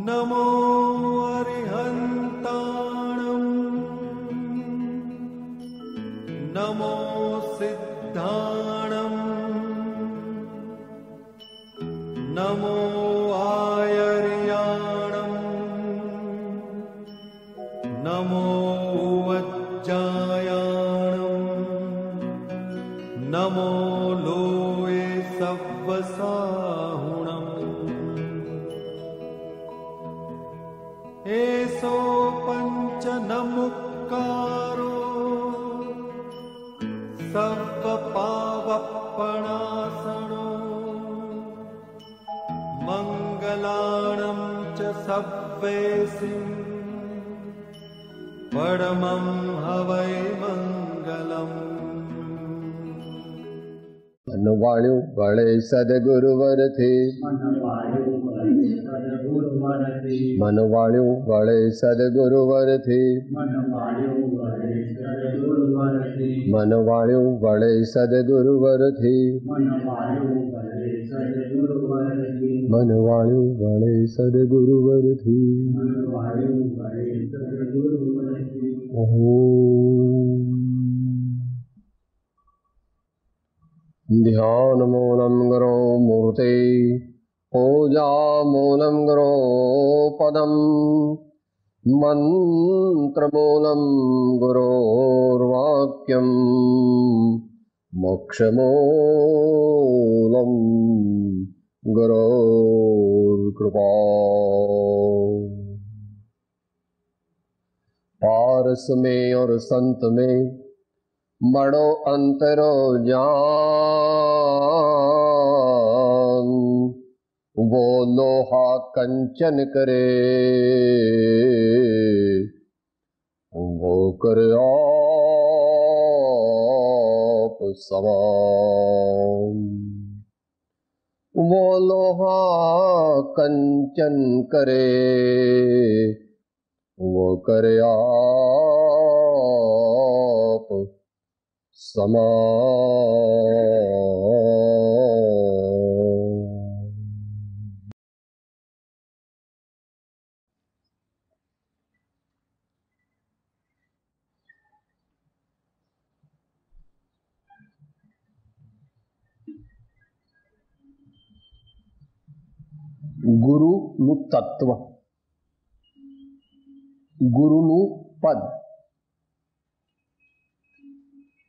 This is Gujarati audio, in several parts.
नमो अरिहन्ताणम् नमो सिद्धाणम् नमो आयर्याणम् नमो वज्जायाणम् नमो लोये सव्वसाहुणम् एसो पञ्चनमुक्कारो सव्वपावप्पणासनो मङ्गलाणं च सव्वेसिं परमं हवै मङ्गलम्। मनवाण्यु बड़े सदगुरुवर थे, मनवाण्यु बड़े सदगुरुवर थे, मनवाण्यु बड़े सदगुरुवर थे, मनवाण्यु बड़े सदगुरुवर थे। ध्यान मूलं गुरो मूर्ते पूजा मूलं गुरो पदम मंत्रमूलं गुरोर्वाक्यं मोक्षमूलं गुरोर्कृपा। पारस में और संत में बड़ो अंतरो जान, वो लोहा कंचन करे वो करे आप समान। वो लोहा कंचन करे वो करे आप समान। ગુરુનું તત્વ, ગુરુનું પદ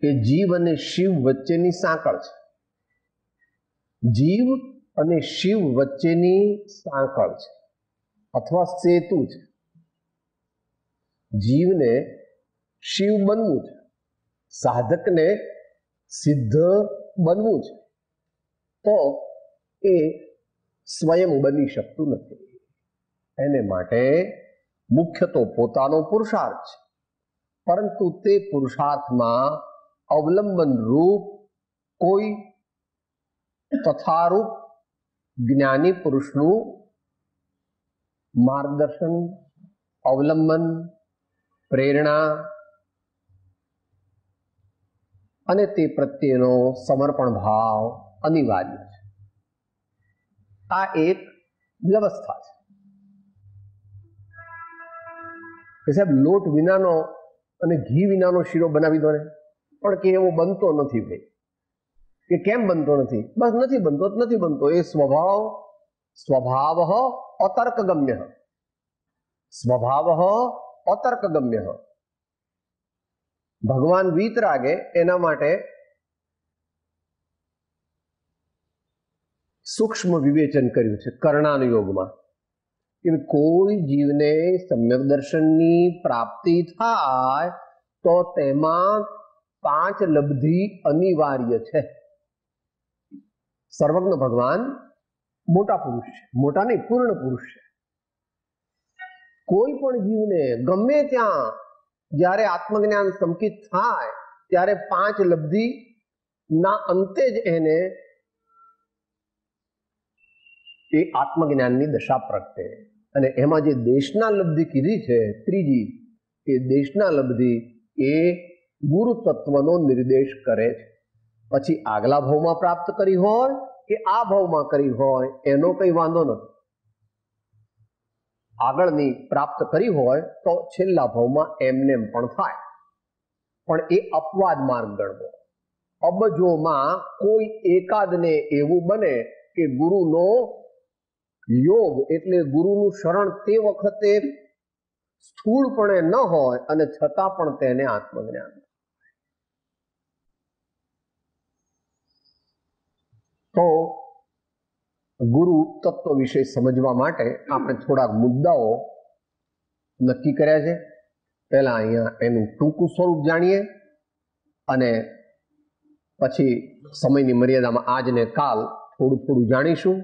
એ જીવ અને શિવ વચ્ચેની સાંકળ છે. જીવ અને શિવ વચ્ચેની સાંકળ છે અથવા સેતુ છે. જીવને શિવ બનવું છે, સાધકને સિદ્ધ બનવું છે, તો એ સ્વયં બની શકતું નથી. એને માટે મુખ્ય તો પોતાનો પુરુષાર્થ છે, પરંતુ તે પુરુષાર્થમાં અવલંબન રૂપ કોઈ તથારૂપ જ્ઞાની પુરુષનું માર્ગદર્શન, અવલંબન, પ્રેરણા અને તે પ્રત્યેનો સમર્પણ ભાવ અનિવાર્ય છે. આ એક વ્યવસ્થા છે કે સાહેબ લોટ વિનાનો અને ઘી વિનાનો શીરો બનાવી દો ને, પણ કે એવો બનતો નથી ભાઈ. કે કેમ બનતો નથી? બસ નથી બનતો, નથી બનતો. એ સ્વભાવ અતર્કગમ્ય, સ્વભાવ અતર્કગમ્ય. ભગવાન વીતરાગે એના માટે સૂક્ષ્મ વિવેચન કર્યું છે કર્ણાનુયોગમાં કે કોઈ જીવને સમ્યક દર્શનની પ્રાપ્તિ થાય તો તેમાં 5 લબ્ધિ અનિવાર્ય છે. સર્વજ્ઞ ભગવાન મોટા પુરુષ છે, મોટા નહીં પૂર્ણ પુરુષ છે. કોઈ પણ જીવને ગમે ત્યાં જ્યારે આત્મજ્ઞાન સંકિત થાય ત્યારે 5 લબ્ધિ ના અંતે જ એને એ આત્મજ્ઞાનની દશા પ્રગટે. અને એમાં જે દેશના લબ્ધિ કીધી છે ત્રીજી, એ દેશના લબ્ધિ એ ગુરુ તત્વનો નિર્દેશ કરે છે. પછી આગલા ભાવમાં પ્રાપ્ત કરી હોય કે આ ભાવમાં કરી હોય એનો કઈ વાંધો નથી. આગળની પ્રાપ્ત કરી હોય તો છેલ્લા ભાવમાં એમનેમ પણ થાય, પણ એ અપવાદ માર્ગ ગણવો. અબજોમાં કોઈ એકાદને એવું બને કે ગુરુનો યોગ એટલે ગુરુનું શરણ તે વખતે સ્થૂળપણે ન હોય અને છતાં પણ તેને આત્મજ્ઞાન. તો ગુરુ તત્વ વિશે સમજવા માટે આપણે થોડાક મુદ્દાઓ નક્કી કર્યા છે. પહેલા અહીંયા એનું ટૂંકું સ્વરૂપ જાણીએ અને પછી સમયની મર્યાદામાં આજને કાલ થોડું થોડું જાણીશું.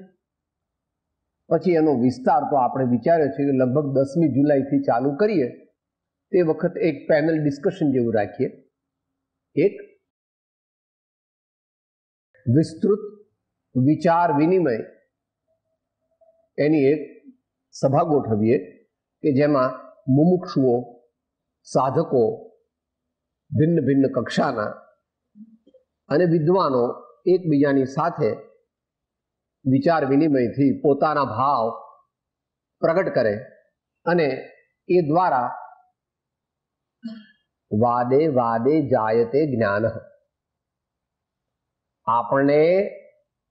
પછી એનો વિસ્તાર તો આપણે વિચાર્યો છે કે લગભગ 10મી જુલાઈથી ચાલુ કરીએ. તે વખતે એક પેનલ ડિસ્કશન જેવું રાખીએ, એક વિસ્તૃત વિચાર વિનિમય એની એક સભા ગોઠવીએ કે જેમાં મુમુક્ષુઓ, સાધકો, ભિન્ન ભિન્ન કક્ષાના અને વિદ્વાનો એકબીજાની સાથે વિચાર વિનિમયથી પોતાના ભાવ પ્રગટ કરે અને એ દ્વારા વાદે વાદે જાયતે જ્ઞાન. આપણે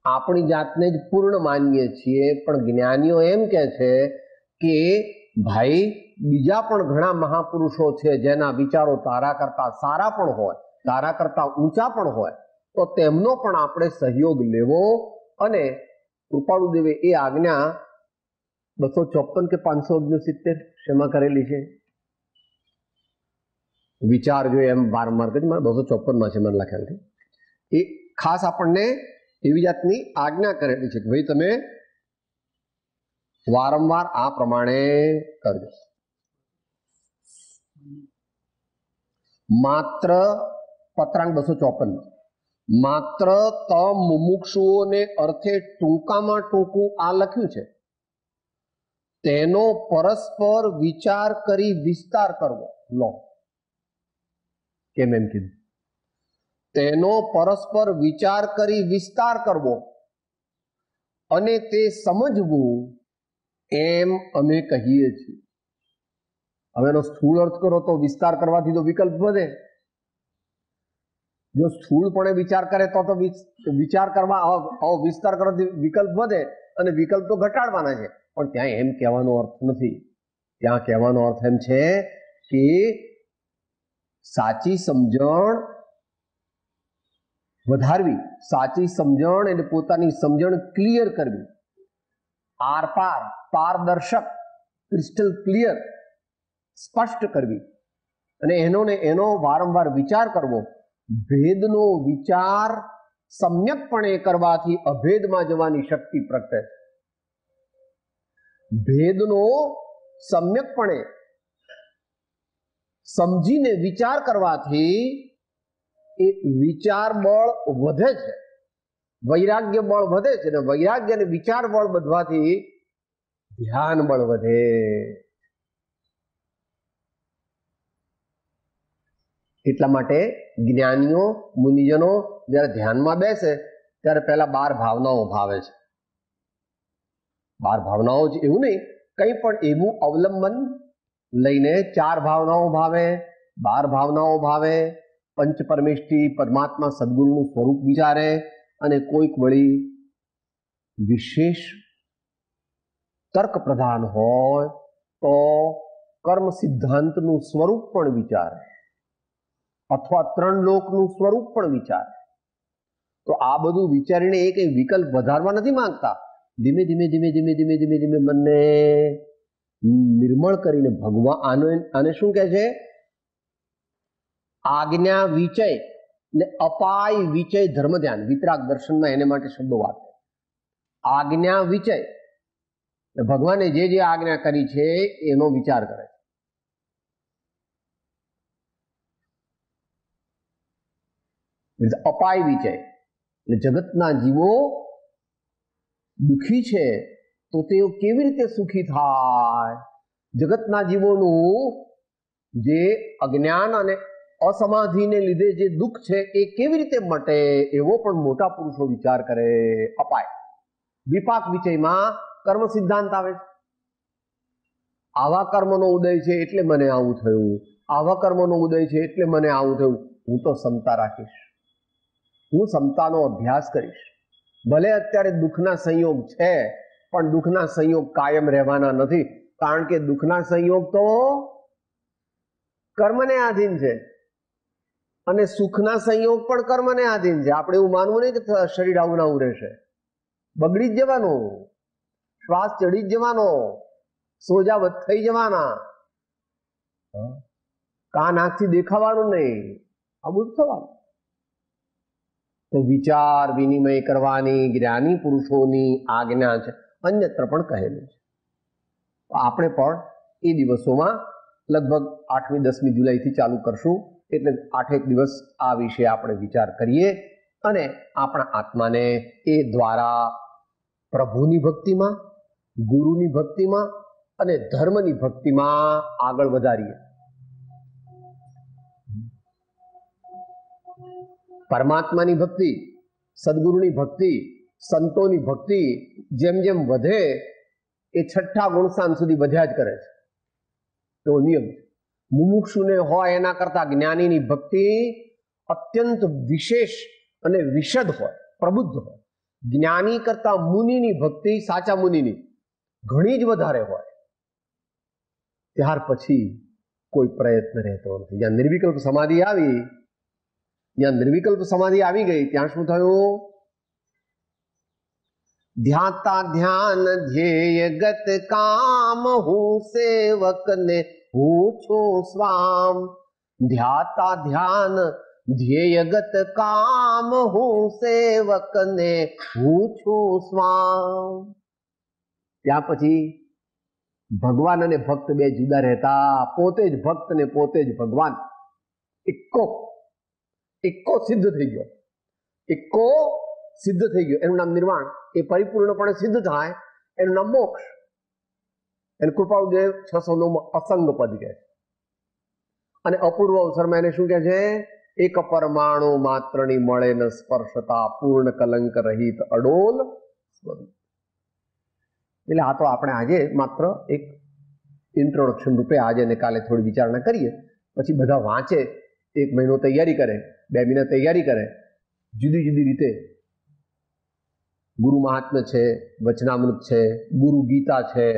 આપણી જાતને જ પૂર્ણ માનીએ છીએ, પણ જ્ઞાનીઓ એમ કહે છે કે ભાઈ બીજા પણ ઘણા મહાપુરુષો છે જેના વિચારો તારા કરતા સારા પણ હોય, તારા કરતા ઊંચા પણ હોય, તો તેમનો પણ આપણે સહયોગ લેવો. અને કૃપાળુદેવે એ આજ્ઞા 254 કે 569 શેમાં કરેલી છે? વિચારજો એમ વારંવાર કરી, 254માં છે મને લખેલ છે. એ ખાસ આપણને એવી જાતની આજ્ઞા કરેલી છે કે ભાઈ તમે વારંવાર આ પ્રમાણે કરજો. માત્ર પત્રાંક 254 માત્ર તમ મુમુક્ષુઓને અર્થે ટૂંકામાં ટૂંકું આ લખ્યું છે, તેનો પરસ્પર વિચાર કરી વિસ્તાર કરવો. લો કેમ એમ કીધું? તેનો પરસ્પર વિચાર કરી વિસ્તાર કરવો અને તે સમજવું એમ અમે કહીએ છીએ. હવે એનો સ્થૂળ અર્થ કરો તો વિસ્તાર કરવાથી તો વિકલ્પ વધે. જો સ્થૂળપણે વિચાર કરે તો વિચાર કરવા વિસ્તાર કરવાથી વિકલ્પ વધે અને વિકલ્પ તો ઘટાડવાના છે. પણ ત્યાં એમ કહેવાનો અર્થ નથી. ત્યાં કહેવાનો અર્થ એમ છે કે સાચી સમજણ વધારવી, સાચી સમજણ એટલે પોતાની સમજણ ક્લિયર કરવી, આર પાર, પારદર્શક, ક્રિસ્ટલ ક્લિયર, સ્પષ્ટ કરવી અને એનો વારંવાર વિચાર કરવો. ભેદનો વિચાર સમ્યકપણે કરવાથી અભેદમાં જવાની શક્તિ પ્રગટે છે. ભેદનો સમ્યકપણે સમજીને વિચાર કરવાથી એ વિચાર બળ વધે છે, વૈરાગ્ય બળ વધે છે અને વૈરાગ્ય અને વિચાર બળ વધવાથી ધ્યાન બળ વધે. એટલા માટે જ્ઞાનીઓ, મુનિજનો જ્યારે ધ્યાનમાં બેસે ત્યારે પહેલા 12 ભાવનાઓ ભાવે છે. 12 ભાવનાઓ જ એવું નહીં, કંઈ પણ એવું અવલંબન લઈને 4 ભાવનાઓ ભાવે, 12 ભાવનાઓ ભાવે, પંચ પરમેષ્ઠી પરમાત્મા સદગુરુનું સ્વરૂપ વિચારે અને કોઈક વળી વિશેષ તર્ક પ્રધાન હોય તો કર્મ સિદ્ધાંતનું સ્વરૂપ પણ વિચારે અથવા 3 લોકનું સ્વરૂપ પણ વિચારે. તો આ બધું વિચારીને એ કઈ વિકલ્પ વધારવા નથી માંગતા. ધીમે ધીમે ધીમે ધીમે ધીમે ધીમે ધીમે મનને નિર્મળ કરીને ભગવાન આને શું કહે છે? આજ્ઞા વિચય ને અપાય વિચય ધર્મ ધ્યાન. વિતરાગ દર્શનમાં એને માટે શબ્દો વાપરે. આજ્ઞા વિચય, ભગવાને જે જે આજ્ઞા કરી છે એનો વિચાર કરે. અપાય વિચય એટલે જગતના જીવો દુઃખી છે તો તેઓ કેવી રીતે સુખી થાય? જગતના જીવોનું જે અજ્ઞાન અને અસમાધિને લીધે જે દુઃખ છે એ કેવી રીતે મટે એવો પણ મોટા પુરુષો વિચાર કરે. અપાય. વિપાક વિચયમાં કર્મ સિદ્ધાંત આવે છે. આવા કર્મનો ઉદય છે એટલે મને આવું થયું, આવા કર્મનો ઉદય છે એટલે મને આવું થયું. હું તો ક્ષમતા રાખીશ, હું ક્ષમતાનો અભ્યાસ કરીશ. ભલે અત્યારે દુઃખના સંયોગ છે, પણ દુઃખના સંયોગ કાયમ રહેવાના નથી, કારણ કે દુઃખના સંયોગ તો કર્મને આધીન છે અને સુખના સંયોગ પણ કર્મને આધીન છે. આપણે એવું માનવું નહીં કે શરીર આવું ના આવું રહેશે. બગડી જ જવાનું, શ્વાસ ચડી જ જવાનો, સોજા થઈ જવાના, કાન આંખથી દેખાવાનું નહીં, આ બધું થવાનું. તો વિચાર વિનિમય કરવાની જ્ઞાની પુરુષોની આજ્ઞા છે, અન્યત્ર પણ કહેલું છે. આપણે પણ એ દિવસોમાં લગભગ 8મી 10મી જુલાઈથી ચાલુ કરશું, એટલે 8 દિવસ આ વિશે આપણે વિચાર કરીએ અને આપણા આત્માને એ દ્વારા પ્રભુની ભક્તિમાં, ગુરુની ભક્તિમાં અને ધર્મની ભક્તિમાં આગળ વધારીએ. પરમાત્માની ભક્તિ, સદગુરુની ભક્તિ, સંતોની ભક્તિ જેમ જેમ વધે એ 6ઠ્ઠા ગુણસ્થાન સુધી વધ્યા જ કરે છે. એવો નિયમ છે. મુમુક્ષુને હોય એના કરતા જ્ઞાનીની ભક્તિ અત્યંત વિશેષ અને વિશદ હોય, પ્રબુદ્ધ હોય. જ્ઞાની કરતા મુનિની ભક્તિ, સાચા મુનિની, ઘણી જ વધારે હોય. ત્યાર પછી કોઈ પ્રયત્ન રહેતો નથી. જ્યાં નિર્વિકલ્પ સમાધિ આવી, જ્યાં નિર્વિકલ્પ સમાધિ આવી ગઈ, ત્યાં શું થયું? ધ્યાતા ધ્યાન ધ્યેય ગત કામ, હું સેવક ને હું છું સ્વામ. ધ્યાતા ધ્યાન ધ્યેય ગત કામ, હું સેવક ને હું છું સ્વામ. ત્યાં પછી ભગવાન અને ભક્ત બે જુદા રહેતા, પોતે જ ભક્ત ને પોતે જ ભગવાન. એકો સિદ્ધ થઈ ગયો, એકો સિદ્ધ થઈ ગયો. એનું નામ નિર્વાણ. એ પરિપૂર્ણપણે સિદ્ધ થાય એનું નામ મોક્ષ. એને કૃપાળુદેવ 609 અસંગ પદ કહે છે. અને અપૂર્વ અવસરમાં એને શું કહે છે? એક પરમાણુ માત્રની મળે ન સ્પર્શતા, પૂર્ણ કલંક રહિત અડોલ સ્વરૂપ. એટલે આ તો આપણે આજે માત્ર એક ઇન્ટ્રોડક્શન રૂપે આજે અને કાલે થોડી વિચારણા કરીએ. પછી બધા વાંચે, 1 મહિનો તૈયારી કરે, 2 મહિના તૈયારી કરે, જુદી જુદી રીતે ગુરુ મહાત્મ્ય છે, વચનામૃત છે, ગુરુ ગીતા છે,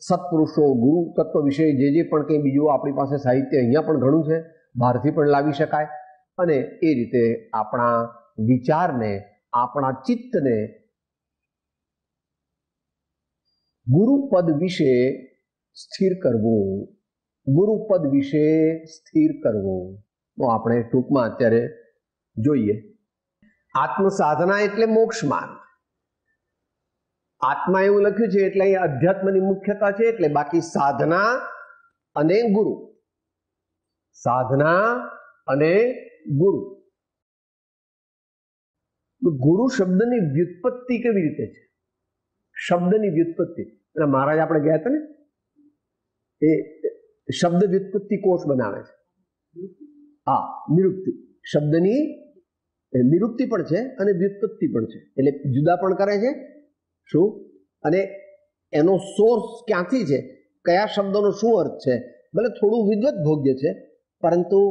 સત્પુરુષો ગુરુ તત્વ વિશે જે પણ કંઈ બીજું આપણી પાસે સાહિત્ય અહીંયા પણ ઘણું છે, બહારથી પણ લાવી શકાય. અને એ રીતે આપણા વિચારને, આપણા ચિત્તને ગુરુપદ વિશે સ્થિર કરવું, ગુરુપદ વિશે સ્થિર કરવું. તો આપણે ટૂંકમાં અત્યારે જોઈએ. આત્મ સાધના એટલે મોક્ષ માર્ગ. આત્મા એવું લખ્યું છે એટલે અહીં અધ્યાત્મની મુખ્યતા છે, એટલે બાકી સાધના અને ગુરુ, સાધના અને ગુરુ. ગુરુ શબ્દની વ્યુત્પત્તિ કેવી રીતે છે? શબ્દની વ્યુત્પત્તિ મહારાજ આપણે ગયા હતા ને, એ શબ્દ વ્યુત્પત્તિ કોષ બનાવે છે. હા, નિરુક્તિ શબ્દની નિરુક્તિ પણ છે અને વ્યુત્પત્તિ પણ છે, એટલે જુદા પણ કરે છે. શું? અને એનો સોર્સ ક્યાંથી છે, કયા શબ્દોનો શું અર્થ છે, ભલે થોડું વિદવત ભોગ્ય છે, પરંતુ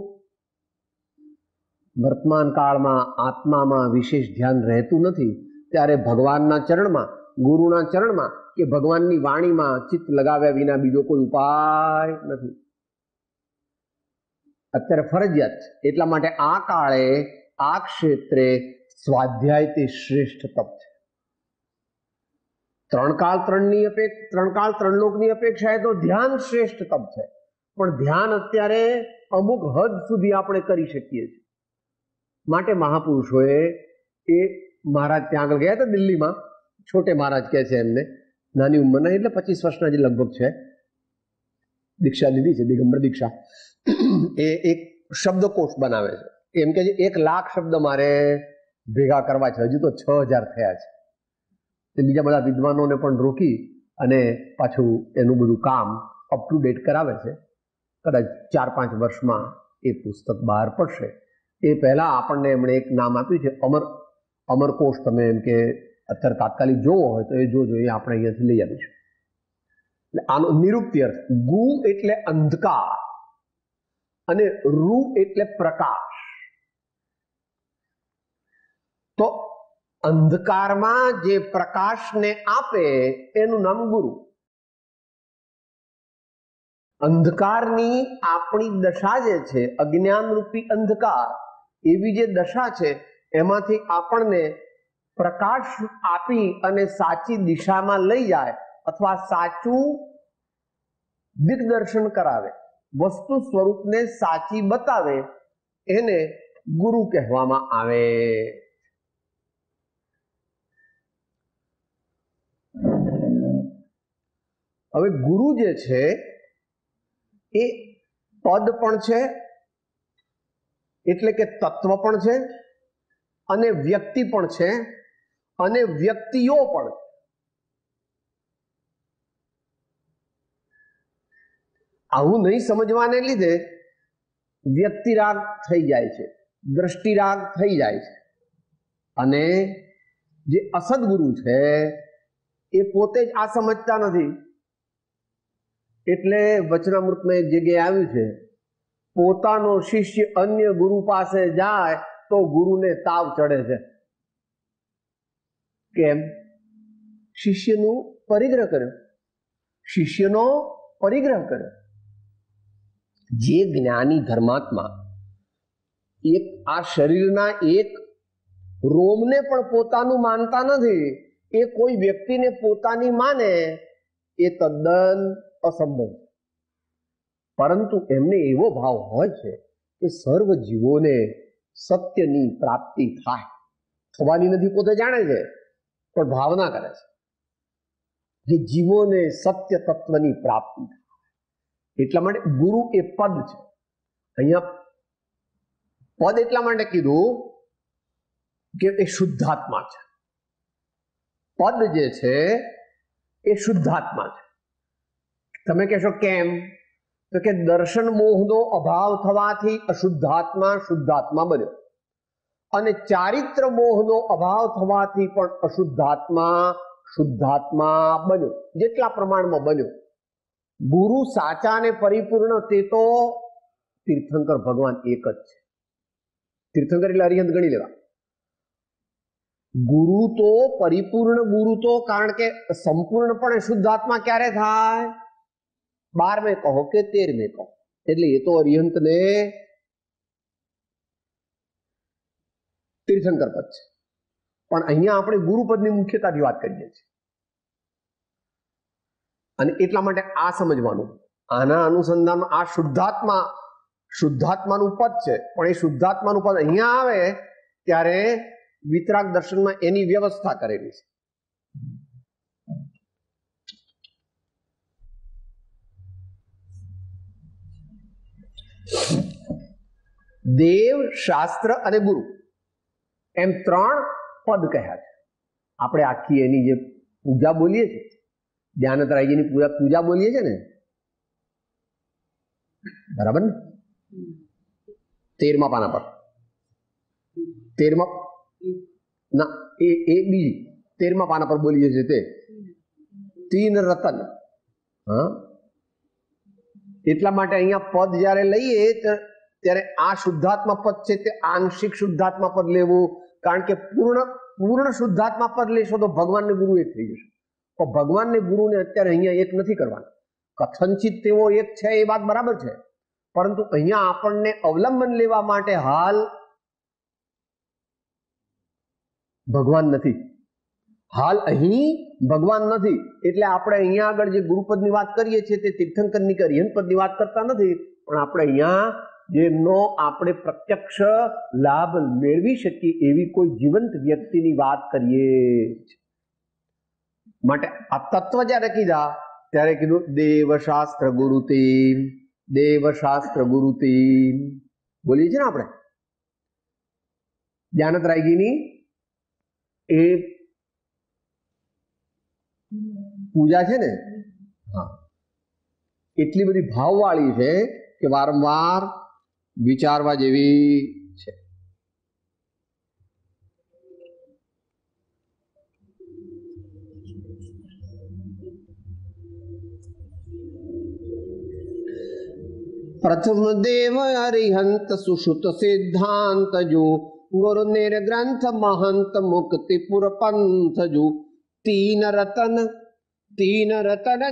વર્તમાન કાળમાં આત્મામાં વિશેષ ધ્યાન રહેતું નથી. ત્યારે ભગવાનના ચરણમાં, ગુરુના ચરણમાં કે ભગવાનની વાણીમાં ચિત્ત લગાવ્યા વિના બીજો કોઈ ઉપાય નથી. અત્યારે ફરજિયાત છે. એટલા માટે આ કાળે, આ ક્ષેત્રે સ્વાધ્યાય તે શ્રેષ્ઠ તપ છે. 3 કાળ 3 લોકની અપેક્ષાએ તો ધ્યાન શ્રેષ્ઠ તપ છે, પણ ધ્યાન અત્યારે અમુક હદ સુધી આપણે કરી શકીએ છીએ. માટે મહાપુરુષોએ, એ મહારાજ ત્યાં આગળ ગયા હતા દિલ્હીમાં, છોટે મહારાજ કહે છે એમને, નાની ઉંમરના, એટલે 25 વર્ષના જે લગભગ છે, દીક્ષા લીધી છે, દિગંબર દીક્ષા. એ એક શબ્દકોશ બનાવે છે. એમ કે 1 લાખ શબ્દ મારે ભેગા કરવા છે, હજુ તો 6000 થયા છે. તે બીજા બધા વિદ્વાનોને પણ રોકી અને પાછું એનું બધું કામ અપ ટુ ડેટ કરાવે છે. કદાચ 4-5 વર્ષમાં એ પુસ્તક બહાર પડશે. એ પહેલા આપણને એમણે એક નામ આપ્યું છે, અમરકોશ. તમે એમ કે અત્યારે તાત્કાલિક જોવો હોય તો એ જોજો, એ આપણે અહીંયાથી લઈ આવીશું. આનો નિરુક્તિ અર્થ, ગુ એટલે અંધકાર અને રૂ એટલે પ્રકાશ. તો અંધકારમાં જે પ્રકાશને આપે એનું નામ ગુરુ. અંધકારની આપણી દશા જે છે, અજ્ઞાન રૂપી અંધકાર, એવી જે દશા છે એમાંથી આપણને પ્રકાશ આપી અને સાચી દિશામાં લઈ જાય અથવા સાચું દિગ્દર્શન કરાવે, વસ્તુ સ્વરૂપને સાચી બતાવે, એને ગુરુ કહેવામાં આવે. હવે ગુરુ જે છે એ પદ પણ છે, એટલે કે તત્વ પણ છે, અને વ્યક્તિ પણ છે, અને વ્યક્તિઓ પણ છે. આવું નહીં સમજવાને લીધે વ્યક્તિરાગ થઈ જાય છે, દ્રષ્ટિરાગ થઈ જાય છે, અને જે અસદગુરુ છે એ પોતે જ આ સમજતા નથી. એટલે વચનામૃતમાં એક જગ્યાએ આવ્યું છે, પોતાનો શિષ્ય અન્ય ગુરુ પાસે જાય તો ગુરુને તાવ ચડે છે. કેમ? શિષ્યનું પરિગ્રહ કર્યો, શિષ્યનો પરિગ્રહ કર્યો. જે જ્ઞાની ધર્માત્મા એક આ શરીરના એક રોમને પણ પોતાનું માનતા નથી, એ કોઈ વ્યક્તિને પોતાની માને એ તદ્દન અસંભવ. પરંતુ એમને એવો ભાવ હોય છે કે સર્વ જીવોને સત્યની પ્રાપ્તિ થાય. થવાની નથી પોતે જાણે છે, પણ ભાવના કરે છે કે જીવોને સત્ય તત્વની પ્રાપ્તિ થાય. એટલા માટે ગુરુ એ પદ છે. અહીંયા પદ એટલા માટે કીધું કે એ શુદ્ધાત્મા છે. પદ જે છે એ શુદ્ધાત્મા છે. તમે કહેશો કેમ? તો કે દર્શન મોહનો અભાવ થવાથી અશુદ્ધાત્મા શુદ્ધાત્મા બન્યો, અને ચારિત્ર મોહનો અભાવ થવાથી પણ અશુદ્ધાત્મા શુદ્ધાત્મા બન્યો. જેટલા પ્રમાણમાં બન્યો. ગુરુ સાચા અને પરિપૂર્ણ તે તો તીર્થંકર ભગવાન એક જ છે. તીર્થંકર એટલે અરિહંત ગણી લેવા. ગુરુ તો પરિપૂર્ણ ગુરુ તો, કારણ કે સંપૂર્ણપણે શુદ્ધાત્મા ક્યારે થાય? 12મેં કહો કે 13મેં કહો, એટલે એ તો અરિહંત ને તીર્થંકર પદ છે. પણ અહીંયા આપણે ગુરુપદની મુખ્યતાથી વાત કરીએ છીએ, અને એટલા માટે આ સમજવાનું. આના અનુસંધાનમાં આ શુદ્ધાત્માનું પદ છે, પણ એ શુદ્ધાત્માનું પદ અહીંયા આવે ત્યારે વિતરાગ દર્શનમાં એની વ્યવસ્થા કરેલી છે. દેવ, શાસ્ત્ર અને ગુરુ એમ 3 પદ કહ્યા છે. આપણે આખી એની જે પૂજા બોલીએ છીએ, ધ્યાનતરાયજીની પૂજા બોલીએ છીએ ને, બરાબર ને? 13મા પાના પર 13મા ના એ બીજી 13મા પાના પર બોલીએ છીએ તે 3 રતન. હા, એટલા માટે અહીંયા પદ જ્યારે લઈએ ત્યારે આ શુદ્ધાત્મા પદ છે તે આંશિક શુદ્ધાત્મા પદ લેવું, કારણ કે પૂર્ણ શુદ્ધાત્મા પદ લેશો તો ભગવાનને ગુરુ એક થઈ જશે. તો ભગવાનને ગુરુને અત્યારે અહીંયા એક નથી કરવાના. કથનચિત તેઓ એક છે એ વાત બરાબર છે, પરંતુ અહીંયા આપણને અવલંબન લેવા માટે હાલ ભગવાન નથી. હાલ અહીં ભગવાન નથી, એટલે આપણે અહીંયા આગળ જે ગુરુપદની વાત કરીએ છીએ તે તીર્થંકરની કે અરિહંત પદની વાત કરતા નથી, પણ આપણે અહીંયા જેનો આપણે પ્રત્યક્ષ લાભ મેળવી શકીએ એવી કોઈ જીવંત વ્યક્તિની વાત કરીએ. માટે આ તત્વ જ્યારે કીધા ત્યારે કીધું દેવશાસ્ત્ર ગુરુતી, દેવશાસ્ત્ર ગુરુતી બોલીએ છીએ ને આપણે. જ્ઞાનતરાયજીની એ પૂજા છે ને, હા, એટલી બધી ભાવવાળી છે કે વારંવાર વિચારવા જેવી છે. प्रथम देव अरिहंत सुश्रुत सिद्धांत जो गुरु निर्ग्रंथ महंत मुक्तिपुर पंथ जो तीन रतन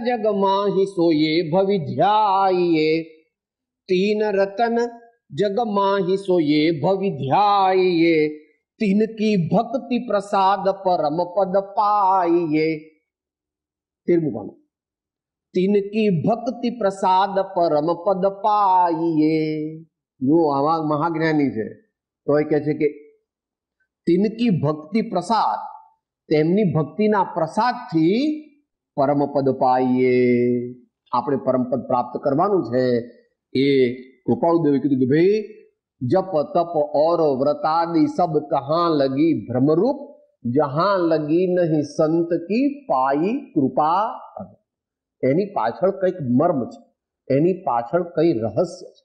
जग माहि सोये भविध्याये तीन रतन जग माहि सोये भविध्याये तीन की भक्ति प्रसाद परम पद पाइये तिरमुखानु तीन की भक्ति प्रसाद परम पद पाइये जो आवा महाज्ञानी है तो કહે છે કે તિનકી ભક્તિ પ્રસાદ તેમની ભક્તિના પ્રસાદથી પરમ પદ પાઈએ આપણે પરમ પદ પ્રાપ્ત કરવાનું છે એ કૃપાળુ દેવે કીધું કે ભાઈ जप तप और व्रतादि सब कहां लगी भ्रमरूप जहां लगी नहीं संत की पाई कृपा एनी पाछळ कईक मर्म छे एनी पाछळ कई रहस्य छे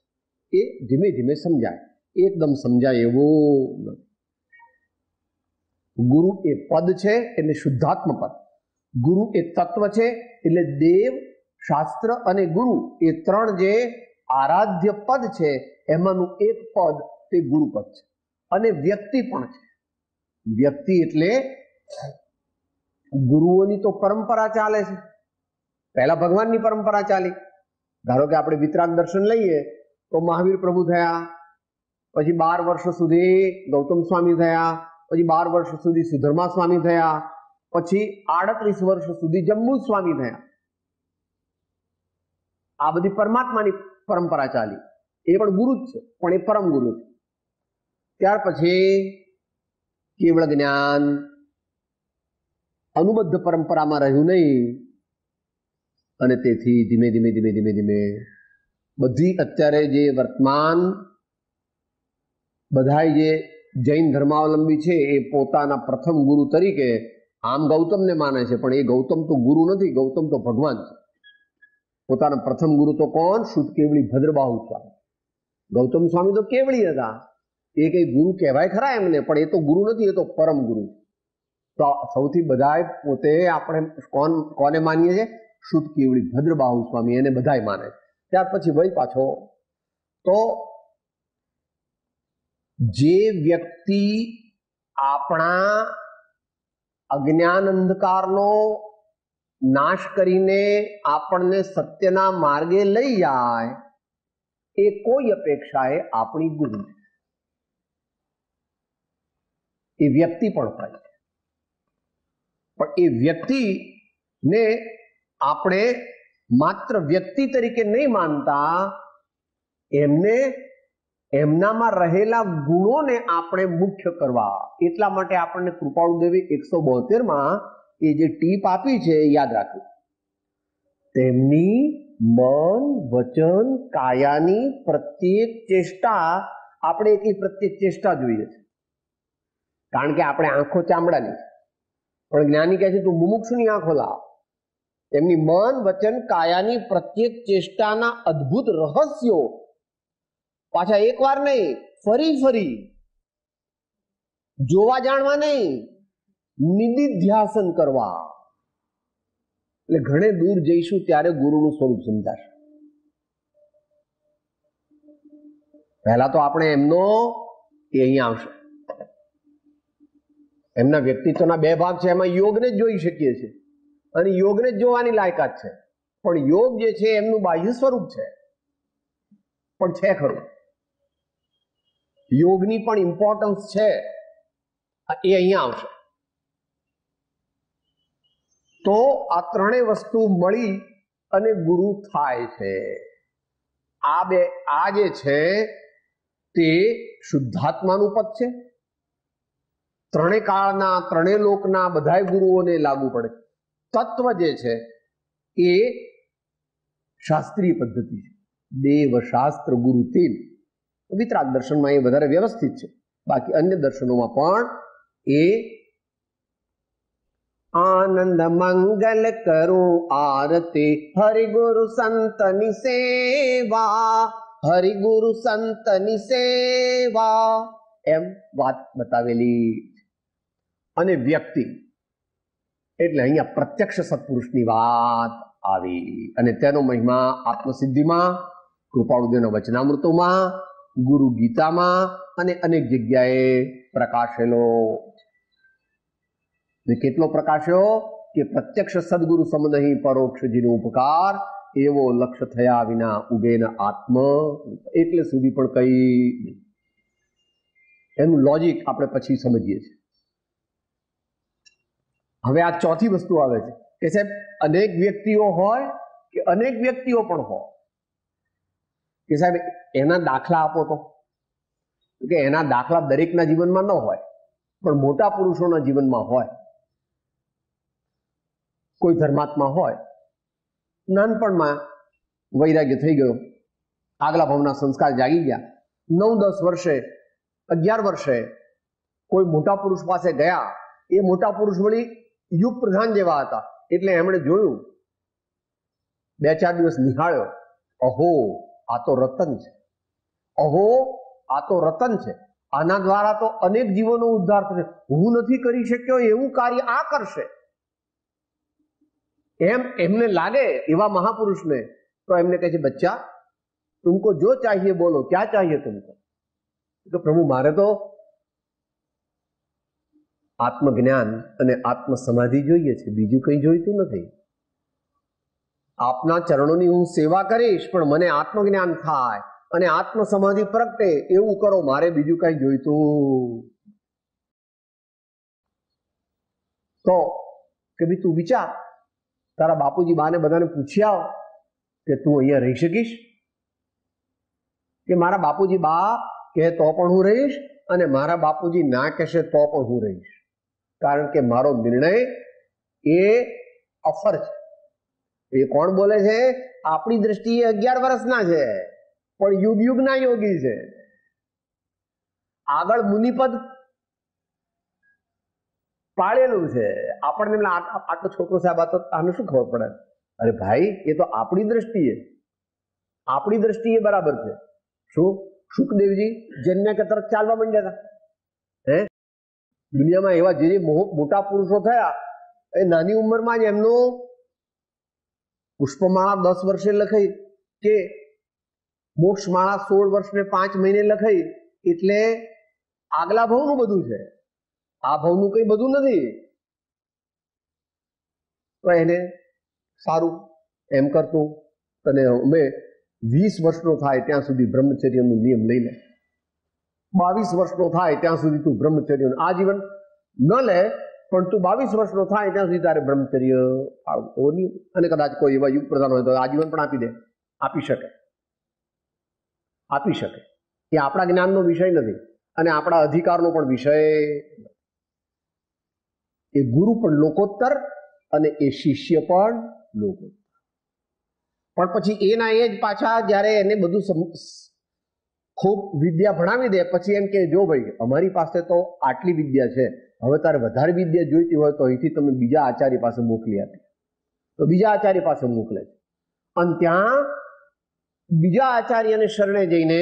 ए धीमे धीमे समजाय एकदम समजाय एवो गुरु ए पद छे એટલે શુદ્ધાત્મ પદ ગુરુ એ તત્વ છે એટલે દેવ શાસ્ત્ર અને ગુરુ એ ત્રણ જે આરાધ્ય પદ છે એમાંનું એક પદ તે ગુરુ પદ છે અને વ્યક્તિ પણ છે વ્યક્તિ એટલે ગુરુઓની તો પરંપરા ચાલે છે પહેલા ભગવાનની પરંપરા ચાલી ધારો કે આપણે વિતરાગ દર્શન લઈએ તો મહાવીર પ્રભુ થયા પછી 12 વર્ષ સુધી ગૌતમ સ્વામી થયા પછી 12 વર્ષ સુધી સુધર્મા સ્વામી થયા પછી 38 વર્ષ સુધી જંબુ સ્વામી થયા આ બધી પરમાત્માની પરંપરા ચાલી એ પણ ગુરુ જ છે પણ એ પરમ ગુરુ છે ત્યાર પછી કેવળ જ્ઞાન અનુબદ્ધ પરંપરામાં રહ્યું નહીં અને તેથી ધીમે ધીમે ધીમે ધીમે ધીમે બધી અત્યારે જે વર્તમાન બધાય જે જૈન ધર્માવલંબી છે એ પોતાના પ્રથમ ગુરુ તરીકે આમ ગૌતમને માને છે પણ એ ગૌતમ તો ગુરુ નથી ગૌતમ તો ભગવાન છે પોતાના પ્રથમ ગુરુ તો કોણ શુદ્ધ કેવળી ભદ્રબાહુ સ્વામી ગૌતમ સ્વામી તો કેવળી હતા એ કઈ ગુરુ કહેવાય ખરા એમને પણ એ તો ગુરુ નથી એ તો પરમ ગુરુ તો સૌથી બધાય પોતે આપણે કોને માનીએ છીએ શુદ્ધ કેવળી ભદ્રબાહુ સ્વામી એને બધાય માને ત્યાર પછી વળી પાછો તો જે વ્યક્તિ આપણા અજ્ઞાન અંધકારનો નાશ કરીને આપણને સત્યના માર્ગે લઈ જાય એ કોઈ અપેક્ષાએ આપણી ગુરુ એ વ્યક્તિ પણ હોય પણ એ વ્યક્તિને આપણે માત્ર વ્યક્તિ તરીકે નહીં માનતા એમને એમનામાં રહેલા ગુણોને આપણે મુખ્ય કરવા એટલા માટે આપણને કૃપાળુ દેવે 172 માં એ જે ટીપ આપી છે યાદ રાખવું તેમની મન વચન કાયાની પ્રત્યેક ચેષ્ટા આપણે એટલી પ્રત્યેક ચેષ્ટા જોઈએ છે કારણ કે આપણે આંખો ચામડાની પણ જ્ઞાની કહે છે તું મુમુક્ષુની આંખો લાવ તેમની મન વચન કાયાની પ્રત્યેક ચેષ્ટાના અદ્ભુત રહસ્યો પાછા એકવાર નહીં ફરી ફરી જોવા જાણવા નહીં નિધિધ્યાસન કરવા એટલે ઘણે દૂર જઈશું ત્યારે ગુરુનું સ્વરૂપ સમજાશે પહેલા તો આપણે એમનો એ અહીંયા આવશે એમના વ્યક્તિત્વના બે ભાગ છે એમાં યોગને જ જોઈ શકીએ છીએ અને યોગને જ જોવાની લાયકાત છે પણ યોગ જે છે એમનું બાહ્ય સ્વરૂપ છે પણ છે ખરું યોગની પણ ઇમ્પોર્ટન્સ છે એ અહીંયા આવશે તો આ ત્રણેય વસ્તુ મળી અને ગુરુ થાય છે આ જે છે તે શુદ્ધાત્માનું પદ છે ત્રણેય કાળના ત્રણેય લોકના બધાય ગુરુઓને લાગુ પડે તત્વ જે છે એ શાસ્ત્રીય પદ્ધતિ છે દેવ શાસ્ત્ર ગુરુ તીન વિતરાગ દર્શનમાં એ વધારે વ્યવસ્થિત છે બાકી અન્ય દર્શનોમાં પણ એ आनंद मंगल करूं आरती हरि गुरु संतनि सेवा हरि गुरु संतनि सेवा एम बात बतावेली અને વ્યક્તિ એટલે અહીંયા પ્રત્યક્ષ સત્પુરુષની વાત આવી અને તેનો મહિમા આત્મસિદ્ધિમાં કૃપાળુદેવના વચનામૃતોમાં, ગુરુ ગીતામાં અને અનેક જગ્યાએ પ્રકાશેલો. કેટલો પ્રકાશ્યો કે પ્રત્યક્ષ સદગુરુ સમ નહીં પરોક્ષ જેનો ઉપકાર એવો લક્ષ્ય થયા વિના ઉગે ન આત્મ. એટલે સુધી પણ કઈ એનું લોજિક આપણે પછી સમજીએ છીએ. હવે આ ચોથી વસ્તુ આવે છે કે સાહેબ અનેક વ્યક્તિઓ હોય કે અનેક વ્યક્તિઓ પણ હોય કે સાહેબ એના દાખલા આપો તો કે એના દાખલા દરેકના જીવનમાં ન હોય પણ મોટા પુરુષોના જીવનમાં હોય. કોઈ ધર્માત્મા હોય, નાનપણમાં વૈરાગ્ય થઈ ગયો, આગલા ભાવના સંસ્કાર જાગી ગયા, 9-10 વર્ષે 11 વર્ષે કોઈ મોટા પુરુષ પાસે ગયા. એ મોટા પુરુષ વળી યુગ પ્રધાન જેવા હતા એટલે એમણે જોયું, 2-4 દિવસ નિહાળ્યો, અહો આ તો રતન છે, અહો આ તો રતન છે, આના દ્વારા તો અનેક જીવોનો ઉદ્ધાર થશે, હું નથી કરી શક્યો એવું કાર્ય આ કરશે. એમ એમને લાગે એવા મહાપુરુષને તો એમને કહે છે, બચ્ચા તુમકો જો ચાહીએ બોલો, ક્યાં ચાહીએ તુમકો? તો પ્રભુ મારે તો આત્મજ્ઞાન અને આત્મ સમાધિ જોઈએ છે, બીજું કંઈ જોઈતું નથી. આપના ચરણોની હું સેવા કરીશ પણ મને આત્મજ્ઞાન થાય અને આત્મ સમાધિ પ્રગટે એવું કરો, મારે બીજું કઈ જોઈતું. તો કે ભાઈ તું વિચાર, તારા બાપુજી બાને બધાને પૂછી આવ કે તું અહીંયા રહી શકીશ? કે મારા બાપુજી બા કહે તો પણ હું રહીશ અને મારા બાપુજી ના કહેશે તો પણ હું રહીશ, કારણ કે મારો નિર્ણય એ અફર છે. એ કોણ બોલે છે? આપણી દ્રષ્ટિએ 11 વર્ષના છે પણ યુગ યુગના યોગી છે. આગળ મુનિપદ પાળેલું છે. આપણને આટલો છોકરો સાહેબ આ તો આને શું ખબર પડે? અરે ભાઈ એ તો આપણી દ્રષ્ટિએ બરાબર છે. શું સુખદેવજી જન્મ્યા કે તરત ચાલવા માંડ્યા હતા? હે, દુનિયામાં એવા જે મોટા પુરુષો થયા એ નાની ઉંમરમાં જ એમનું પુષ્પમાળા 10 વર્ષે લખાઈ કે મોક્ષમાળા 16 વર્ષને 5 મહિને લખાઈ. એટલે આગલા ભાવનું બધું છે, આ ભાવનું કઈ બધું નથી. તો એને સારું એમ કરતું તને અમે 20 વર્ષનો થાય ત્યાં સુધી બ્રહ્મચર્યનો નિયમ લઈ લે, 22 વર્ષનો થાય ત્યાં સુધી તું બ્રહ્મચર્યનું આજીવન ન લે પણ તું 22 વર્ષનો થાય ત્યાં સુધી તારે બ્રહ્મચર્ય પાળવું. અને કદાચ કોઈ એવા યુગ પ્રધાન હોય તો આજીવન પણ આપી દે, આપી શકે. એ આપણા જ્ઞાનનો વિષય નથી અને આપણા અધિકારનો પણ વિષય. એ ગુરુ પણ લોકોત્તર અને એ શિષ્ય પણ લોકોત્તર. પણ પછી એના એ જ પાછા જ્યારે એને બધું ખૂબ વિદ્યા ભણાવી દે પછી એમ કે જો ભાઈ અમારી પાસે તો આટલી વિદ્યા છે, હવે તારે વધારે વિદ્યા જોઈતી હોય તો અહીંથી તમે બીજા આચાર્ય પાસે મોકલી આપી. તો બીજા આચાર્ય પાસે મોકલે છે અને ત્યાં બીજા આચાર્યને શરણે જઈને